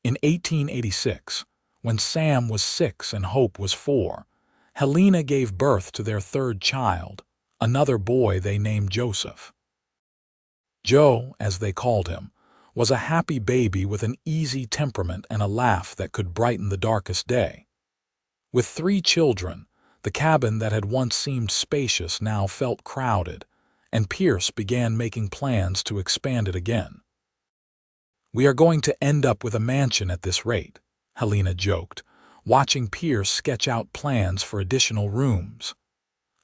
In 1886, when Sam was 6 and Hope was 4, Helena gave birth to their third child, another boy they named Joseph. Joe, as they called him, was a happy baby with an easy temperament and a laugh that could brighten the darkest day. With 3 children, the cabin that had once seemed spacious now felt crowded, and Pierce began making plans to expand it again. We are going to end up with a mansion at this rate, Helena joked, watching Pierce sketch out plans for additional rooms.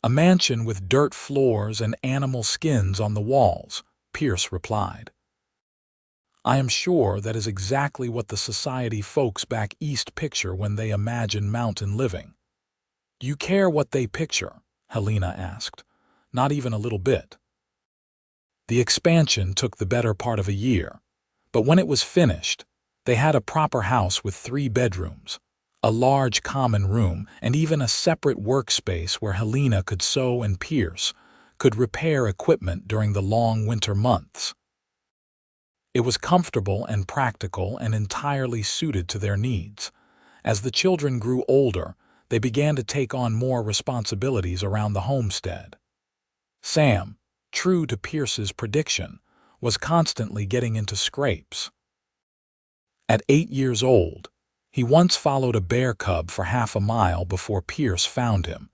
A mansion with dirt floors and animal skins on the walls, Pierce replied. I am sure that is exactly what the society folks back east picture when they imagine mountain living. Do you care what they picture? Helena asked. Not even a little bit. The expansion took the better part of a year, but when it was finished, they had a proper house with 3 bedrooms, a large common room, and even a separate workspace where Helena could sew and Pierce could repair equipment during the long winter months. It was comfortable and practical and entirely suited to their needs. As the children grew older, they began to take on more responsibilities around the homestead. Sam, true to Pierce's prediction, was constantly getting into scrapes. At 8 years old, he once followed a bear cub for half a mile before Pierce found him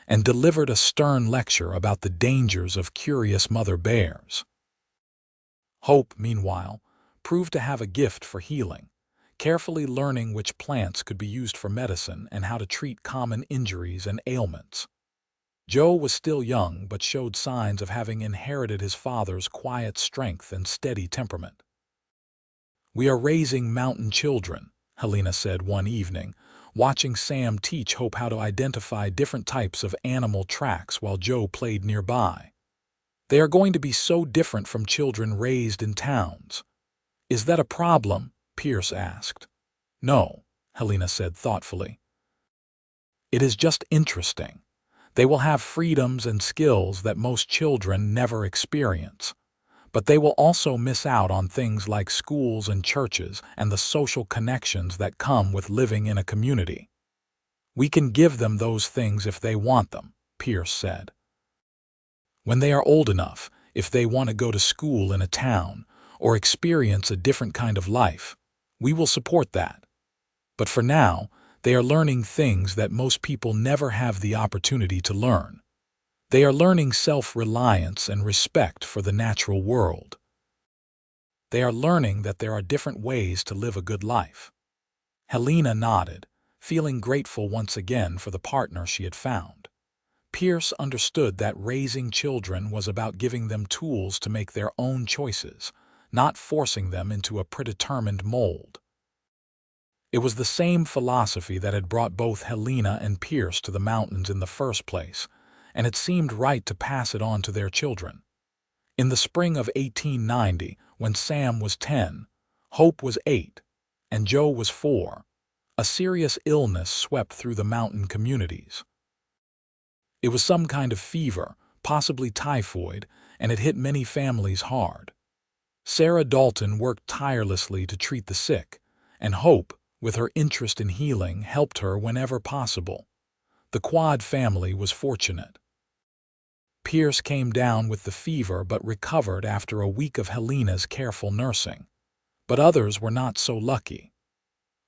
and delivered a stern lecture about the dangers of curious mother bears. Hope, meanwhile, proved to have a gift for healing, carefully learning which plants could be used for medicine and how to treat common injuries and ailments. Joe was still young but showed signs of having inherited his father's quiet strength and steady temperament. We are raising mountain children, Helena said one evening, watching Sam teach Hope how to identify different types of animal tracks while Joe played nearby. They are going to be so different from children raised in towns. Is that a problem? Pierce asked. No, Helena said thoughtfully. It is just interesting. They will have freedoms and skills that most children never experience. But they will also miss out on things like schools and churches and the social connections that come with living in a community. We can give them those things if they want them, Pierce said. When they are old enough, if they want to go to school in a town or experience a different kind of life, we will support that. But for now, they are learning things that most people never have the opportunity to learn. They are learning self-reliance and respect for the natural world. They are learning that there are different ways to live a good life. Helena nodded, feeling grateful once again for the partner she had found. Pierce understood that raising children was about giving them tools to make their own choices, not forcing them into a predetermined mold. It was the same philosophy that had brought both Helena and Pierce to the mountains in the first place, and it seemed right to pass it on to their children. In the spring of 1890, when Sam was 10, Hope was 8, and Joe was 4, a serious illness swept through the mountain communities. It was some kind of fever, possibly typhoid, and it hit many families hard. Sarah Dalton worked tirelessly to treat the sick, and Hope, with her interest in healing, helped her whenever possible. The Quad family was fortunate. Pierce came down with the fever but recovered after a week of Helena's careful nursing. But others were not so lucky.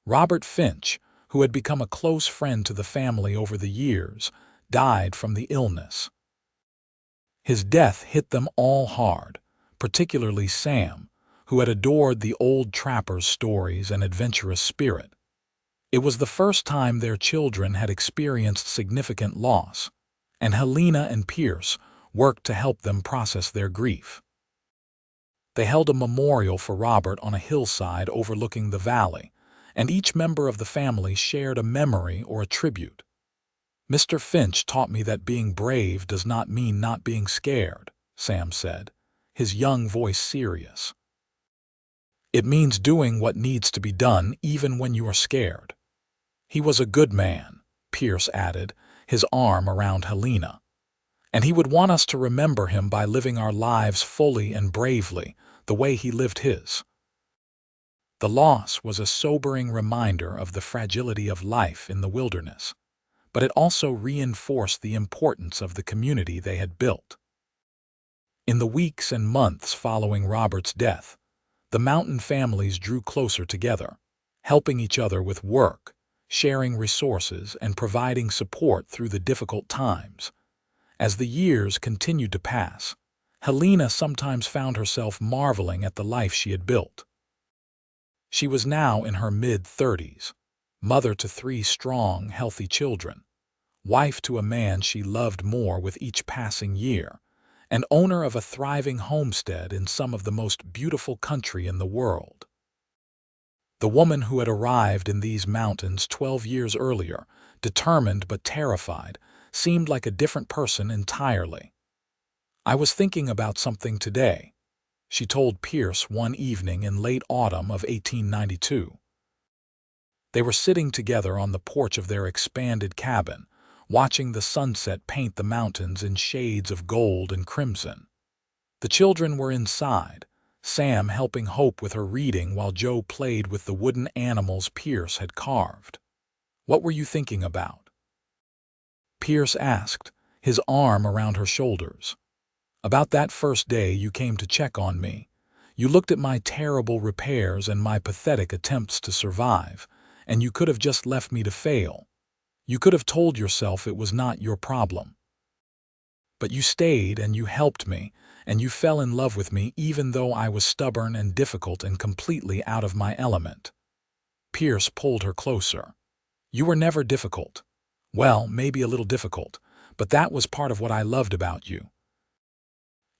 Robert Finch, who had become a close friend to the family over the years, died from the illness. His death hit them all hard, particularly Sam, who had adored the old trapper's stories and adventurous spirit. It was the first time their children had experienced significant loss, and Helena and Pierce worked to help them process their grief. They held a memorial for Robert on a hillside overlooking the valley, and each member of the family shared a memory or a tribute. "Mr. Finch taught me that being brave does not mean not being scared," Sam said, his young voice serious. "It means doing what needs to be done even when you are scared." "He was a good man," Pierce added, his arm around Helena. "And he would want us to remember him by living our lives fully and bravely, the way he lived his." The loss was a sobering reminder of the fragility of life in the wilderness, but it also reinforced the importance of the community they had built. In the weeks and months following Robert's death, the mountain families drew closer together, helping each other with work, sharing resources, and providing support through the difficult times. As the years continued to pass, Helena sometimes found herself marveling at the life she had built. She was now in her mid-30s, mother to 3 strong, healthy children, wife to a man she loved more with each passing year, and owner of a thriving homestead in some of the most beautiful country in the world. The woman who had arrived in these mountains 12 years earlier, determined but terrified, seemed like a different person entirely. "I was thinking about something today," she told Pierce one evening in late autumn of 1892. They were sitting together on the porch of their expanded cabin, watching the sunset paint the mountains in shades of gold and crimson. The children were inside, Sam helping Hope with her reading while Joe played with the wooden animals Pierce had carved. "What were you thinking about?" Pierce asked, his arm around her shoulders. "About that first day you came to check on me. You looked at my terrible repairs and my pathetic attempts to survive, and you could have just left me to fail. You could have told yourself it was not your problem. But you stayed and you helped me, and you fell in love with me even though I was stubborn and difficult and completely out of my element." Pierce pulled her closer. "You were never difficult. Well, maybe a little difficult, but that was part of what I loved about you.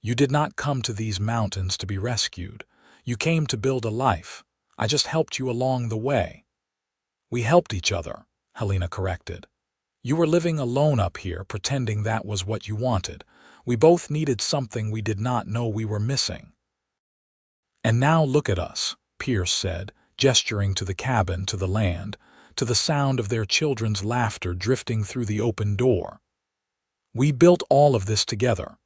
You did not come to these mountains to be rescued. You came to build a life. I just helped you along the way." "We helped each other," Helena corrected. "You were living alone up here, pretending that was what you wanted. We both needed something we did not know we were missing." "And now look at us," Pierce said, gesturing to the cabin, to the land, to the sound of their children's laughter drifting through the open door. "We built all of this together.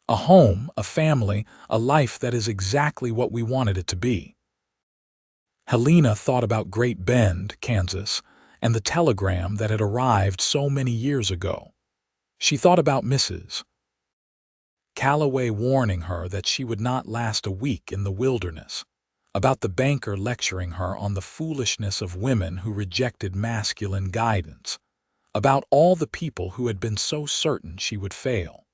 A home, a family, a life that is exactly what we wanted it to be." Helena thought about Great Bend, Kansas, and the telegram that had arrived so many years ago. She thought about Mrs. Calloway warning her that she would not last a week in the wilderness, about the banker lecturing her on the foolishness of women who rejected masculine guidance, about all the people who had been so certain she would fail.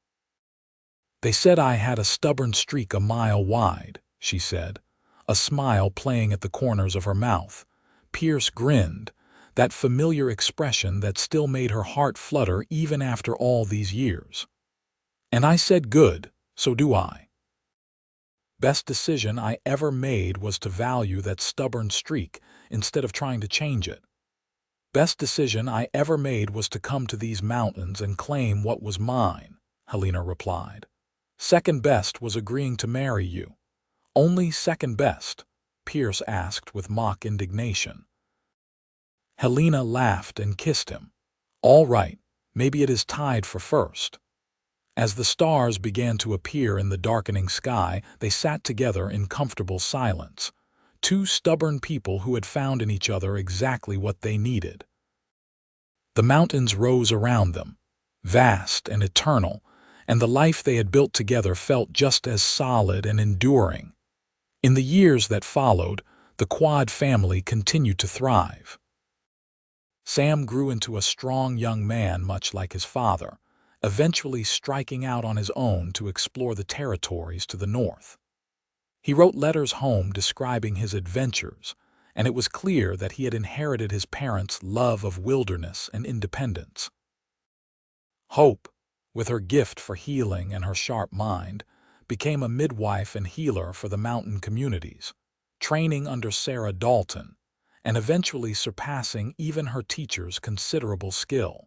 "They said I had a stubborn streak a mile wide," she said, a smile playing at the corners of her mouth. Pierce grinned, that familiar expression that still made her heart flutter even after all these years. "And I said, good, so do I. Best decision I ever made was to value that stubborn streak instead of trying to change it. Best decision I ever made was to come to these mountains and claim what was mine," Helena replied. "Second best was agreeing to marry you." "Only second best?" Pierce asked with mock indignation. Helena laughed and kissed him. "All right, maybe it is tied for first." As the stars began to appear in the darkening sky, they sat together in comfortable silence, 2 stubborn people who had found in each other exactly what they needed. The mountains rose around them, vast and eternal, and the life they had built together felt just as solid and enduring. In the years that followed, the Quad family continued to thrive. Sam grew into a strong young man much like his father, eventually striking out on his own to explore the territories to the north. He wrote letters home describing his adventures, and it was clear that he had inherited his parents' love of wilderness and independence. Hope, with her gift for healing and her sharp mind, became a midwife and healer for the mountain communities, training under Sarah Dalton, and eventually surpassing even her teacher's considerable skill.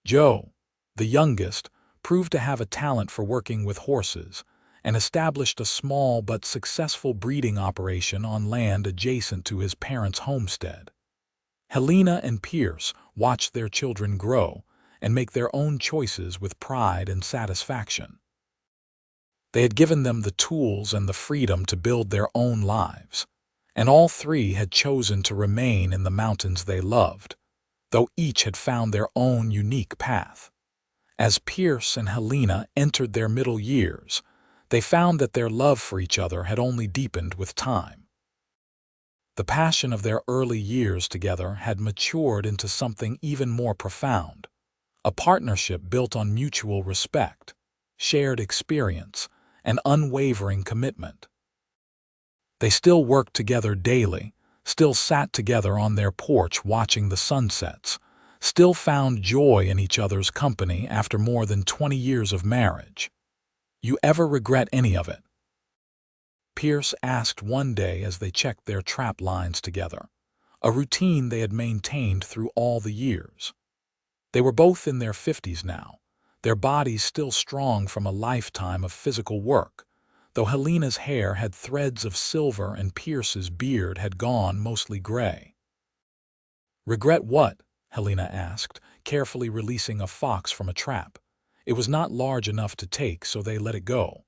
Joe, the youngest, proved to have a talent for working with horses and established a small but successful breeding operation on land adjacent to his parents' homestead. Helena and Pierce watched their children grow and make their own choices with pride and satisfaction. They had given them the tools and the freedom to build their own lives, and all three had chosen to remain in the mountains they loved, though each had found their own unique path. As Pierce and Helena entered their middle years, they found that their love for each other had only deepened with time. The passion of their early years together had matured into something even more profound, a partnership built on mutual respect, shared experience, and unwavering commitment. They still worked together daily, still sat together on their porch watching the sunsets, still found joy in each other's company after more than 20 years of marriage. "You ever regret any of it?" Pierce asked one day as they checked their trap lines together, a routine they had maintained through all the years. They were both in their 50s now, their bodies still strong from a lifetime of physical work, though Helena's hair had threads of silver and Pierce's beard had gone mostly gray. "Regret what?" Helena asked, carefully releasing a fox from a trap. It was not large enough to take, so they let it go.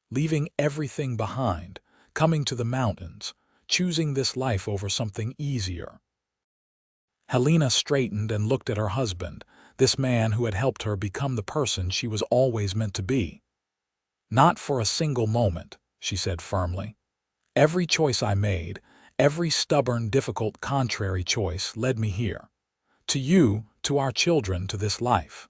Leaving everything behind, coming to the mountains, choosing this life over something easier. Helena straightened and looked at her husband, this man who had helped her become the person she was always meant to be. "Not for a single moment," she said firmly. "Every choice I made, every stubborn, difficult, contrary choice led me here. To you, to our children, to this life."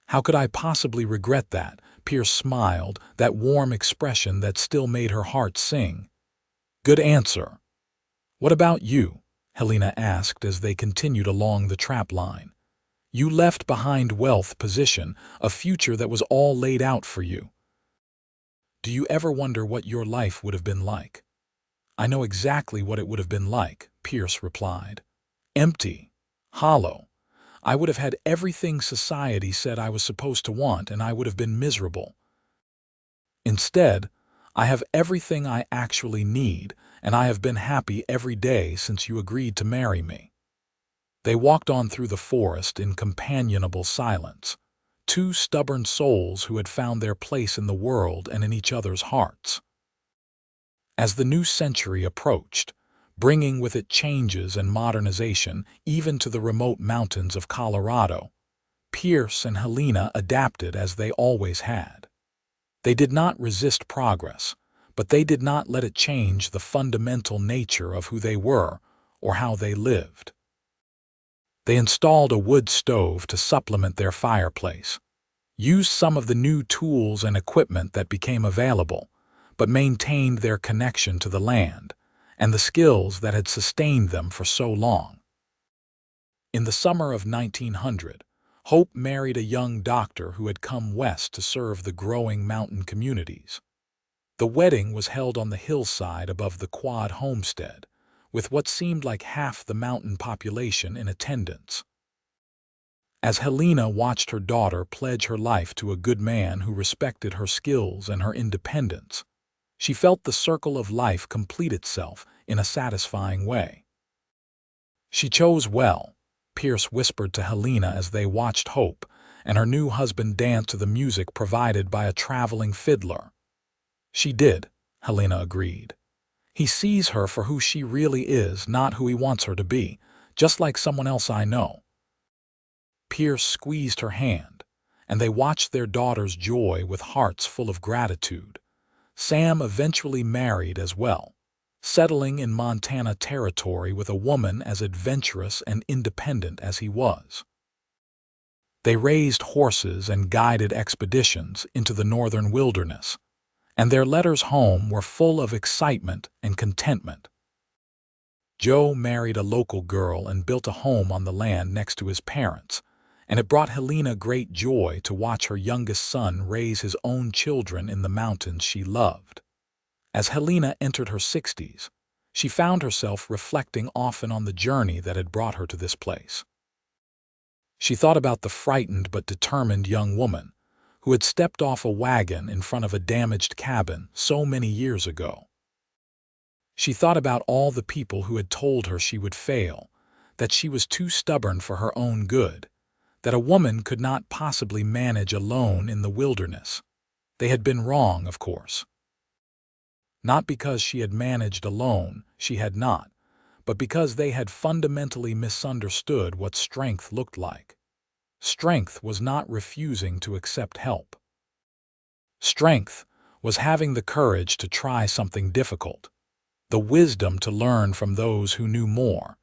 "How could I possibly regret that?" Pierce smiled, that warm expression that still made her heart sing. "Good answer." "What about you?" Helena asked as they continued along the trap line. "You left behind wealth, position, a future that was all laid out for you. Do you ever wonder what your life would have been like?" "I know exactly what it would have been like," Pierce replied. "Empty, hollow. I would have had everything society said I was supposed to want, and I would have been miserable. Instead, I have everything I actually need, and I have been happy every day since you agreed to marry me." They walked on through the forest in companionable silence, two stubborn souls who had found their place in the world and in each other's hearts. As the new century approached, bringing with it changes and modernization even to the remote mountains of Colorado, Pierce and Helena adapted as they always had. They did not resist progress, but they did not let it change the fundamental nature of who they were or how they lived. They installed a wood stove to supplement their fireplace, used some of the new tools and equipment that became available, but maintained their connection to the land and the skills that had sustained them for so long. In the summer of 1900, Hope married a young doctor who had come west to serve the growing mountain communities. The wedding was held on the hillside above the Quad homestead, with what seemed like half the mountain population in attendance. As Helena watched her daughter pledge her life to a good man who respected her skills and her independence, she felt the circle of life complete itself in a satisfying way. "She chose well," Pierce whispered to Helena as they watched Hope and her new husband dance to the music provided by a traveling fiddler. "She did," Helena agreed. "He sees her for who she really is, not who he wants her to be, just like someone else I know." Pierce squeezed her hand, and they watched their daughter's joy with hearts full of gratitude. Sam eventually married as well, settling in Montana territory with a woman as adventurous and independent as he was. They raised horses and guided expeditions into the northern wilderness, and their letters home were full of excitement and contentment. Joe married a local girl and built a home on the land next to his parents, and it brought Helena great joy to watch her youngest son raise his own children in the mountains she loved. As Helena entered her 60s, she found herself reflecting often on the journey that had brought her to this place. She thought about the frightened but determined young woman who had stepped off a wagon in front of a damaged cabin so many years ago. She thought about all the people who had told her she would fail, that she was too stubborn for her own good, that a woman could not possibly manage alone in the wilderness. They had been wrong, of course. Not because she had managed alone, she had not, but because they had fundamentally misunderstood what strength looked like. Strength was not refusing to accept help. Strength was having the courage to try something difficult, the wisdom to learn from those who knew more,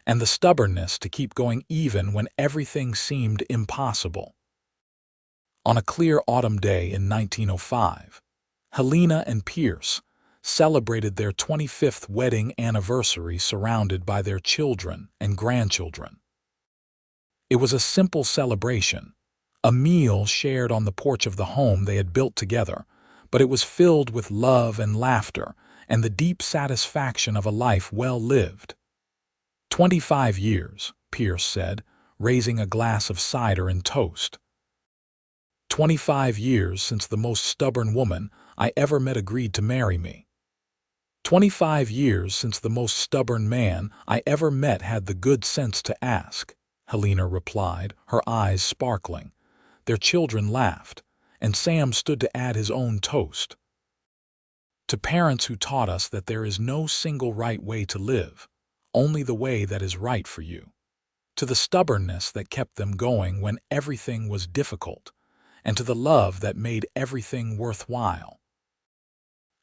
and the stubbornness to keep going even when everything seemed impossible. On a clear autumn day in 1905, Helena and Pierce celebrated their 25th wedding anniversary surrounded by their children and grandchildren. It was a simple celebration, a meal shared on the porch of the home they had built together, but it was filled with love and laughter and the deep satisfaction of a life well lived. 25 years, Pierce said, raising a glass of cider and toast. 25 years since the most stubborn woman I ever met agreed to marry me. 25 years since the most stubborn man I ever met had the good sense to ask, Helena replied, her eyes sparkling. Their children laughed, and Sam stood to add his own toast. To parents who taught us that there is no single right way to live, only the way that is right for you. To the stubbornness that kept them going when everything was difficult, and to the love that made everything worthwhile.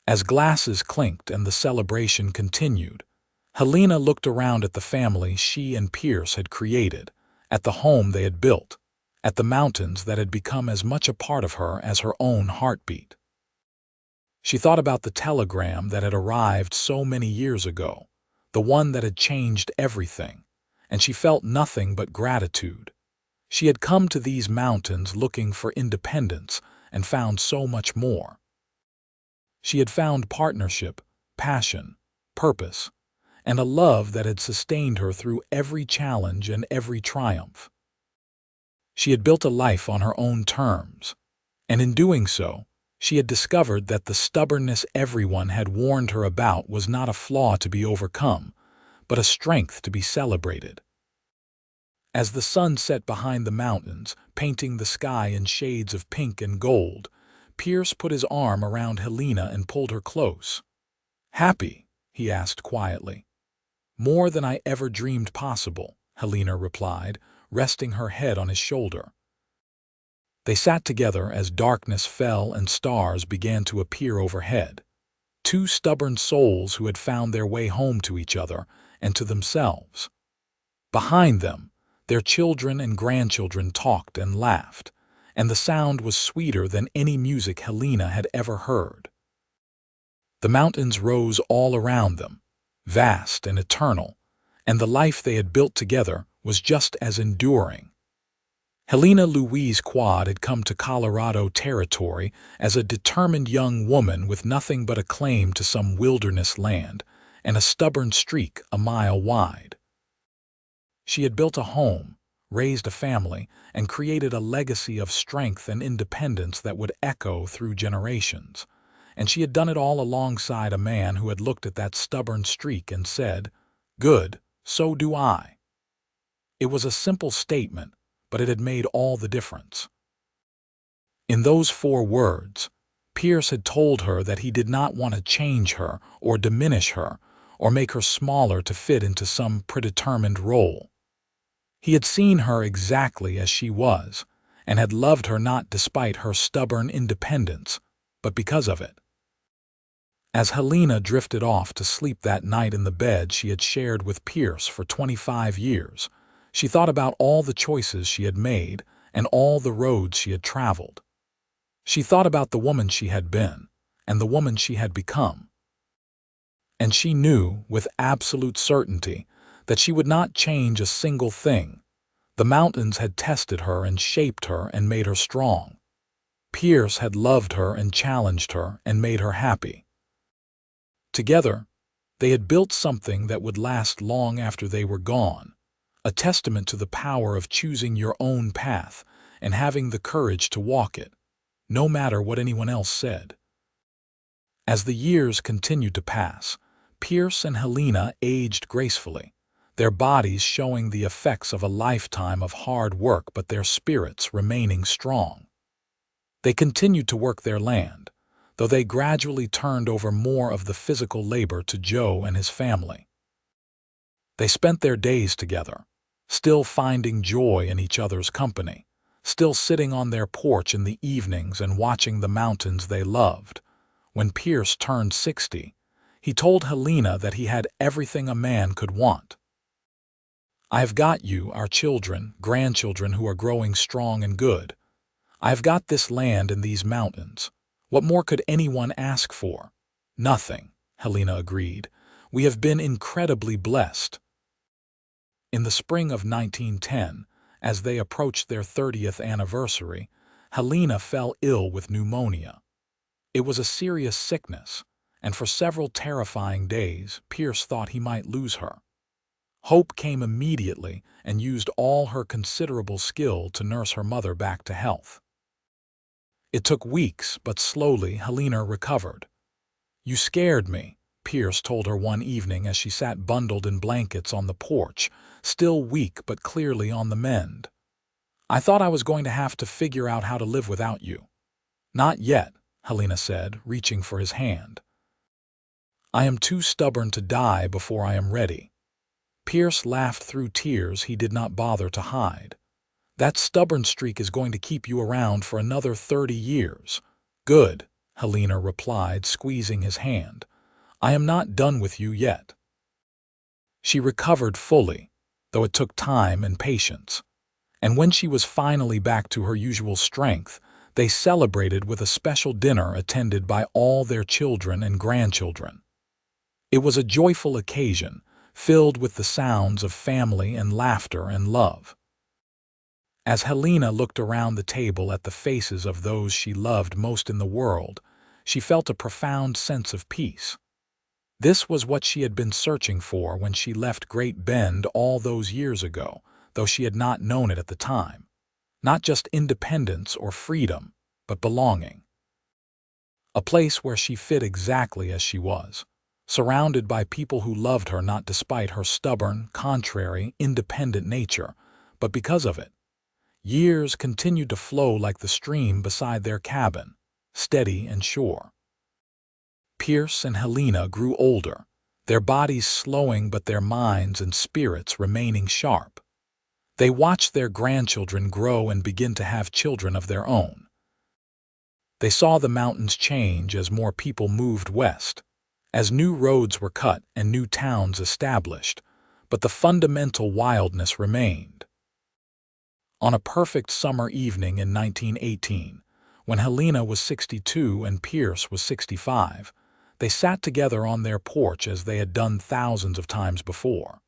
As glasses clinked and the celebration continued, Helena looked around at the family she and Pierce had created, at the home they had built, at the mountains that had become as much a part of her as her own heartbeat. She thought about the telegram that had arrived so many years ago, the one that had changed everything, and she felt nothing but gratitude. She had come to these mountains looking for independence and found so much more. She had found partnership, passion, purpose, and a love that had sustained her through every challenge and every triumph. She had built a life on her own terms, and in doing so, she had discovered that the stubbornness everyone had warned her about was not a flaw to be overcome, but a strength to be celebrated. As the sun set behind the mountains, painting the sky in shades of pink and gold, Pierce put his arm around Helena and pulled her close. "Happy?" he asked quietly. "More than I ever dreamed possible," Helena replied, resting her head on his shoulder. They sat together as darkness fell and stars began to appear overhead. Two stubborn souls who had found their way home to each other and to themselves. Behind them, their children and grandchildren talked and laughed, and the sound was sweeter than any music Helena had ever heard. The mountains rose all around them, vast and eternal, and the life they had built together was just as enduring. Helena Louise Quad had come to Colorado territory as a determined young woman with nothing but a claim to some wilderness land and a stubborn streak a mile wide. She had built a home, raised a family, and created a legacy of strength and independence that would echo through generations. And she had done it all alongside a man who had looked at that stubborn streak and said, "Good, so do I." It was a simple statement, but it had made all the difference. In those 4 words, Pierce had told her that he did not want to change her or diminish her or make her smaller to fit into some predetermined role. He had seen her exactly as she was, and had loved her not despite her stubborn independence, but because of it. As Helena drifted off to sleep that night in the bed she had shared with Pierce for 25 years, she thought about all the choices she had made and all the roads she had traveled. She thought about the woman she had been and the woman she had become. And she knew with absolute certainty that she would not change a single thing. The mountains had tested her and shaped her and made her strong. Pierce had loved her and challenged her and made her happy. Together, they had built something that would last long after they were gone, a testament to the power of choosing your own path and having the courage to walk it, no matter what anyone else said. As the years continued to pass, Pierce and Helena aged gracefully, their bodies showing the effects of a lifetime of hard work but their spirits remaining strong. They continued to work their land, though they gradually turned over more of the physical labor to Joe and his family. They spent their days together, still finding joy in each other's company, still sitting on their porch in the evenings and watching the mountains they loved. When Pierce turned 60, he told Helena that he had everything a man could want. "I have got you, our children, grandchildren who are growing strong and good. I have got this land and these mountains. What more could anyone ask for?" "Nothing," Helena agreed. "We have been incredibly blessed." In the spring of 1910, as they approached their 30th anniversary, Helena fell ill with pneumonia. It was a serious sickness, and for several terrifying days, Pierce thought he might lose her. Hope came immediately and used all her considerable skill to nurse her mother back to health. It took weeks, but slowly Helena recovered. "You scared me," Pierce told her one evening as she sat bundled in blankets on the porch, still weak but clearly on the mend. "I thought I was going to have to figure out how to live without you." "Not yet," Helena said, reaching for his hand. "I am too stubborn to die before I am ready." Pierce laughed through tears he did not bother to hide. "That stubborn streak is going to keep you around for another 30 years. "Good," Helena replied, squeezing his hand. "I am not done with you yet." She recovered fully, though it took time and patience. And when she was finally back to her usual strength, they celebrated with a special dinner attended by all their children and grandchildren. It was a joyful occasion, filled with the sounds of family and laughter and love. As Helena looked around the table at the faces of those she loved most in the world, she felt a profound sense of peace. This was what she had been searching for when she left Great Bend all those years ago, though she had not known it at the time. Not just independence or freedom, but belonging. A place where she fit exactly as she was, surrounded by people who loved her not despite her stubborn, contrary, independent nature, but because of it. Years continued to flow like the stream beside their cabin, steady and sure. Pierce and Helena grew older, their bodies slowing but their minds and spirits remaining sharp. They watched their grandchildren grow and begin to have children of their own. They saw the mountains change as more people moved west, as new roads were cut and new towns established, but the fundamental wildness remained. On a perfect summer evening in 1918, when Helena was 62 and Pierce was 65, they sat together on their porch as they had done thousands of times before.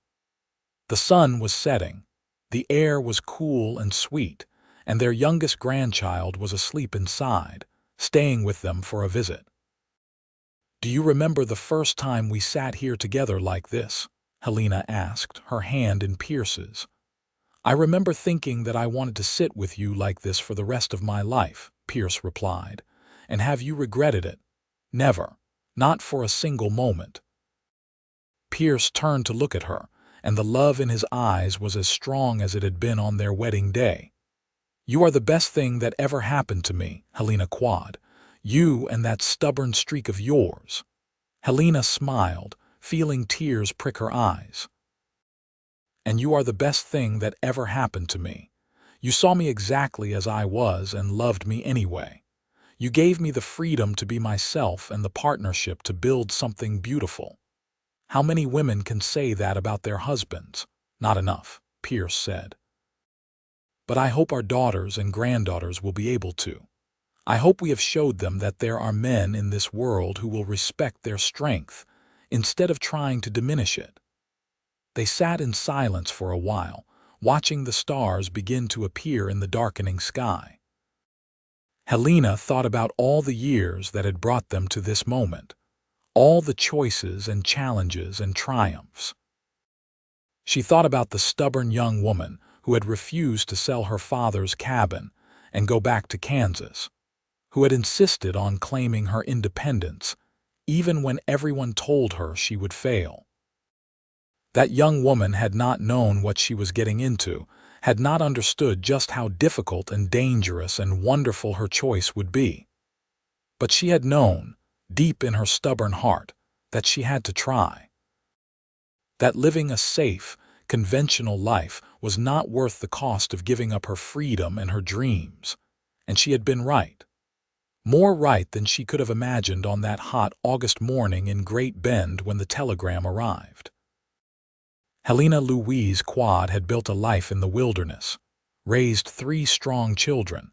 The sun was setting. The air was cool and sweet, and their youngest grandchild was asleep inside, staying with them for a visit. "Do you remember the first time we sat here together like this?" Helena asked, her hand in Pierce's. "I remember thinking that I wanted to sit with you like this for the rest of my life," Pierce replied. "And have you regretted it?" "Never. Not for a single moment." Pierce turned to look at her, and the love in his eyes was as strong as it had been on their wedding day. "You are the best thing that ever happened to me," Helena quad. "You and that stubborn streak of yours." Helena smiled, feeling tears prick her eyes. "And you are the best thing that ever happened to me. You saw me exactly as I was and loved me anyway. You gave me the freedom to be myself and the partnership to build something beautiful. How many women can say that about their husbands? Not enough, Pierce said. But I hope our daughters and granddaughters will be able to. I hope we have showed them that there are men in this world who will respect their strength instead of trying to diminish it. They sat in silence for a while, watching the stars begin to appear in the darkening sky. Helena thought about all the years that had brought them to this moment, all the choices and challenges and triumphs. She thought about the stubborn young woman who had refused to sell her father's cabin and go back to Kansas, who had insisted on claiming her independence, even when everyone told her she would fail. That young woman had not known what she was getting into, had not understood just how difficult and dangerous and wonderful her choice would be. But she had known, deep in her stubborn heart, that she had to try. That living a safe, conventional life was not worth the cost of giving up her freedom and her dreams. And she had been right. More right than she could have imagined on that hot August morning in Great Bend when the telegram arrived. Helena Louise Quad had built a life in the wilderness, raised 3 strong children,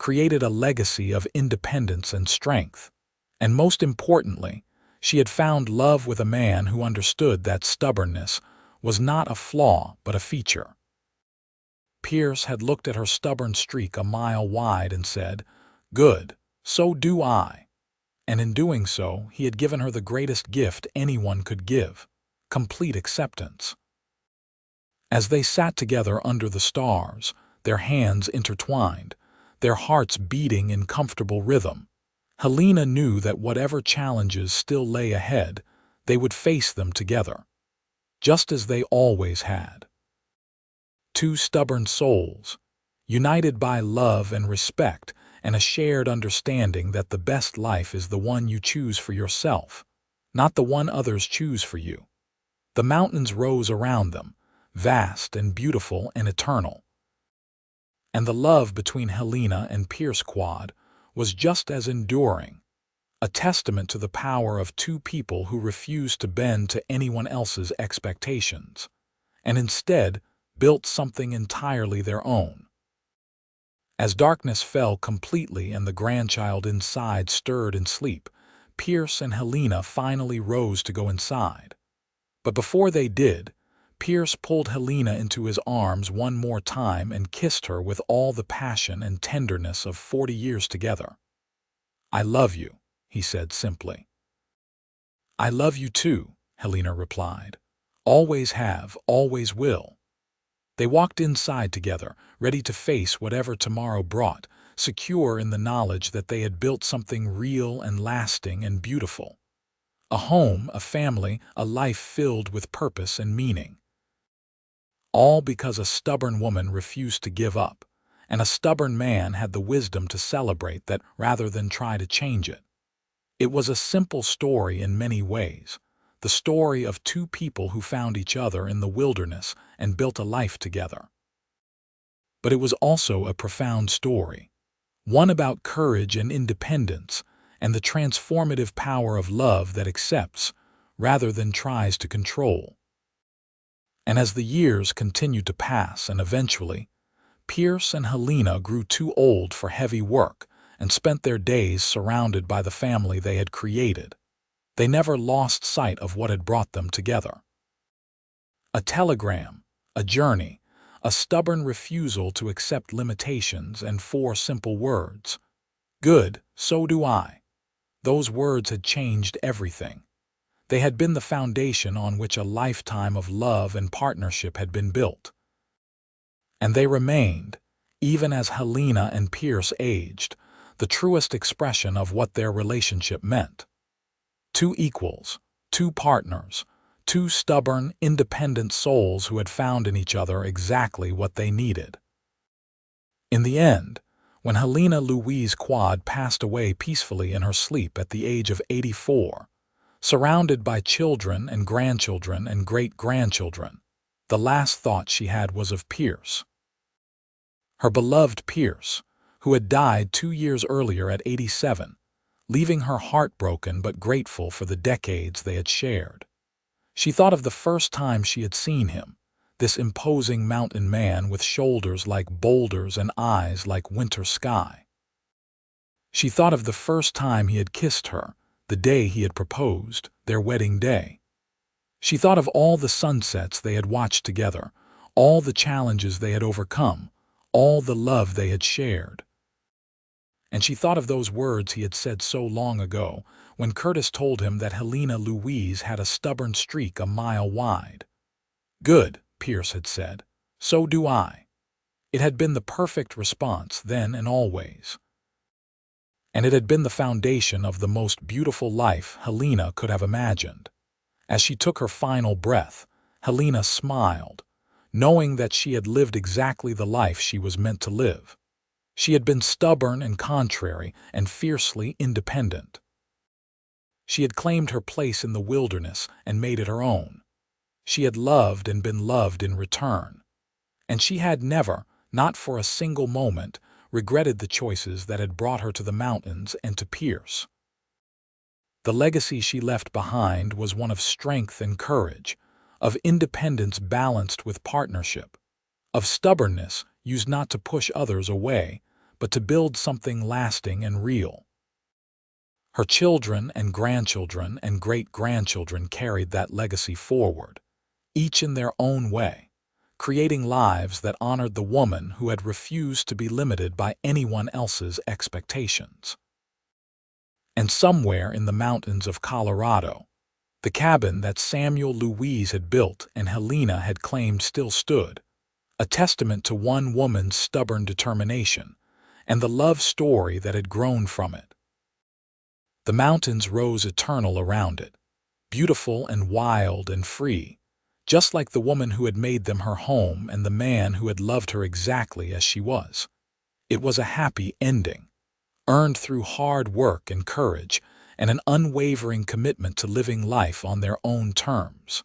created a legacy of independence and strength, and most importantly, she had found love with a man who understood that stubbornness was not a flaw but a feature. Pierce had looked at her stubborn streak a mile wide and said, "Good, so do I." And in doing so, he had given her the greatest gift anyone could give, complete acceptance. As they sat together under the stars, their hands intertwined, their hearts beating in comfortable rhythm, Helena knew that whatever challenges still lay ahead, they would face them together, just as they always had. 2 stubborn souls, united by love and respect and a shared understanding that the best life is the one you choose for yourself, not the one others choose for you. The mountains rose around them, vast and beautiful and eternal. And the love between Helena and Pierce Quad was just as enduring, a testament to the power of 2 people who refused to bend to anyone else's expectations, and instead built something entirely their own. As darkness fell completely and the grandchild inside stirred in sleep, Pierce and Helena finally rose to go inside. But before they did, Pierce pulled Helena into his arms one more time and kissed her with all the passion and tenderness of 40 years together. "I love you," he said simply. "I love you too," Helena replied. "Always have, always will." They walked inside together, ready to face whatever tomorrow brought, secure in the knowledge that they had built something real and lasting and beautiful. A home, a family, a life filled with purpose and meaning. All because a stubborn woman refused to give up, and a stubborn man had the wisdom to celebrate that rather than try to change it. It was a simple story in many ways, the story of 2 people who found each other in the wilderness and built a life together. But it was also a profound story, one about courage and independence and the transformative power of love that accepts rather than tries to control. And as the years continued to pass and eventually, Pierce and Helena grew too old for heavy work and spent their days surrounded by the family they had created, they never lost sight of what had brought them together. A telegram, a journey, a stubborn refusal to accept limitations, and 4 simple words. "Good, so do I." Those words had changed everything. They had been the foundation on which a lifetime of love and partnership had been built. And they remained, even as Helena and Pierce aged, the truest expression of what their relationship meant. 2 equals, 2 partners, 2 stubborn, independent souls who had found in each other exactly what they needed. In the end, when Helena Louise Quad passed away peacefully in her sleep at the age of 84, surrounded by children and grandchildren and great-grandchildren, the last thought she had was of Pierce. Her beloved Pierce, who had died 2 years earlier at 87, leaving her heartbroken but grateful for the decades they had shared. She thought of the first time she had seen him, this imposing mountain man with shoulders like boulders and eyes like winter sky. She thought of the first time he had kissed her, the day he had proposed, their wedding day. She thought of all the sunsets they had watched together, all the challenges they had overcome, all the love they had shared. And she thought of those words he had said so long ago, when Curtis told him that Helena Louise had a stubborn streak a mile wide. "Good," Pierce had said. "So do I." It had been the perfect response then and always. And it had been the foundation of the most beautiful life Helena could have imagined. As she took her final breath, Helena smiled, knowing that she had lived exactly the life she was meant to live. She had been stubborn and contrary and fiercely independent. She had claimed her place in the wilderness and made it her own. She had loved and been loved in return. And she had never, not for a single moment, regretted the choices that had brought her to the mountains and to Pierce. The legacy she left behind was one of strength and courage, of independence balanced with partnership, of stubbornness used not to push others away, but to build something lasting and real. Her children and grandchildren and great-grandchildren carried that legacy forward, each in their own way, creating lives that honored the woman who had refused to be limited by anyone else's expectations. And somewhere in the mountains of Colorado, the cabin that Samuel Louise had built and Helena had claimed still stood, a testament to one woman's stubborn determination and the love story that had grown from it. The mountains rose eternal around it, beautiful and wild and free, just like the woman who had made them her home and the man who had loved her exactly as she was. It was a happy ending, earned through hard work and courage and an unwavering commitment to living life on their own terms.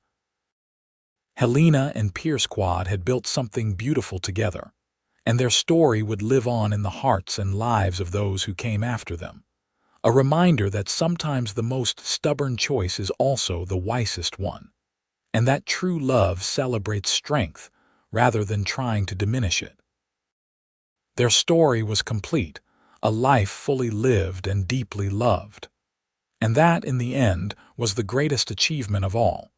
Helena and Pierce Quad had built something beautiful together, and their story would live on in the hearts and lives of those who came after them. A reminder that sometimes the most stubborn choice is also the wisest one, and that true love celebrates strength rather than trying to diminish it. Their story was complete, a life fully lived and deeply loved. And that, in the end, was the greatest achievement of all.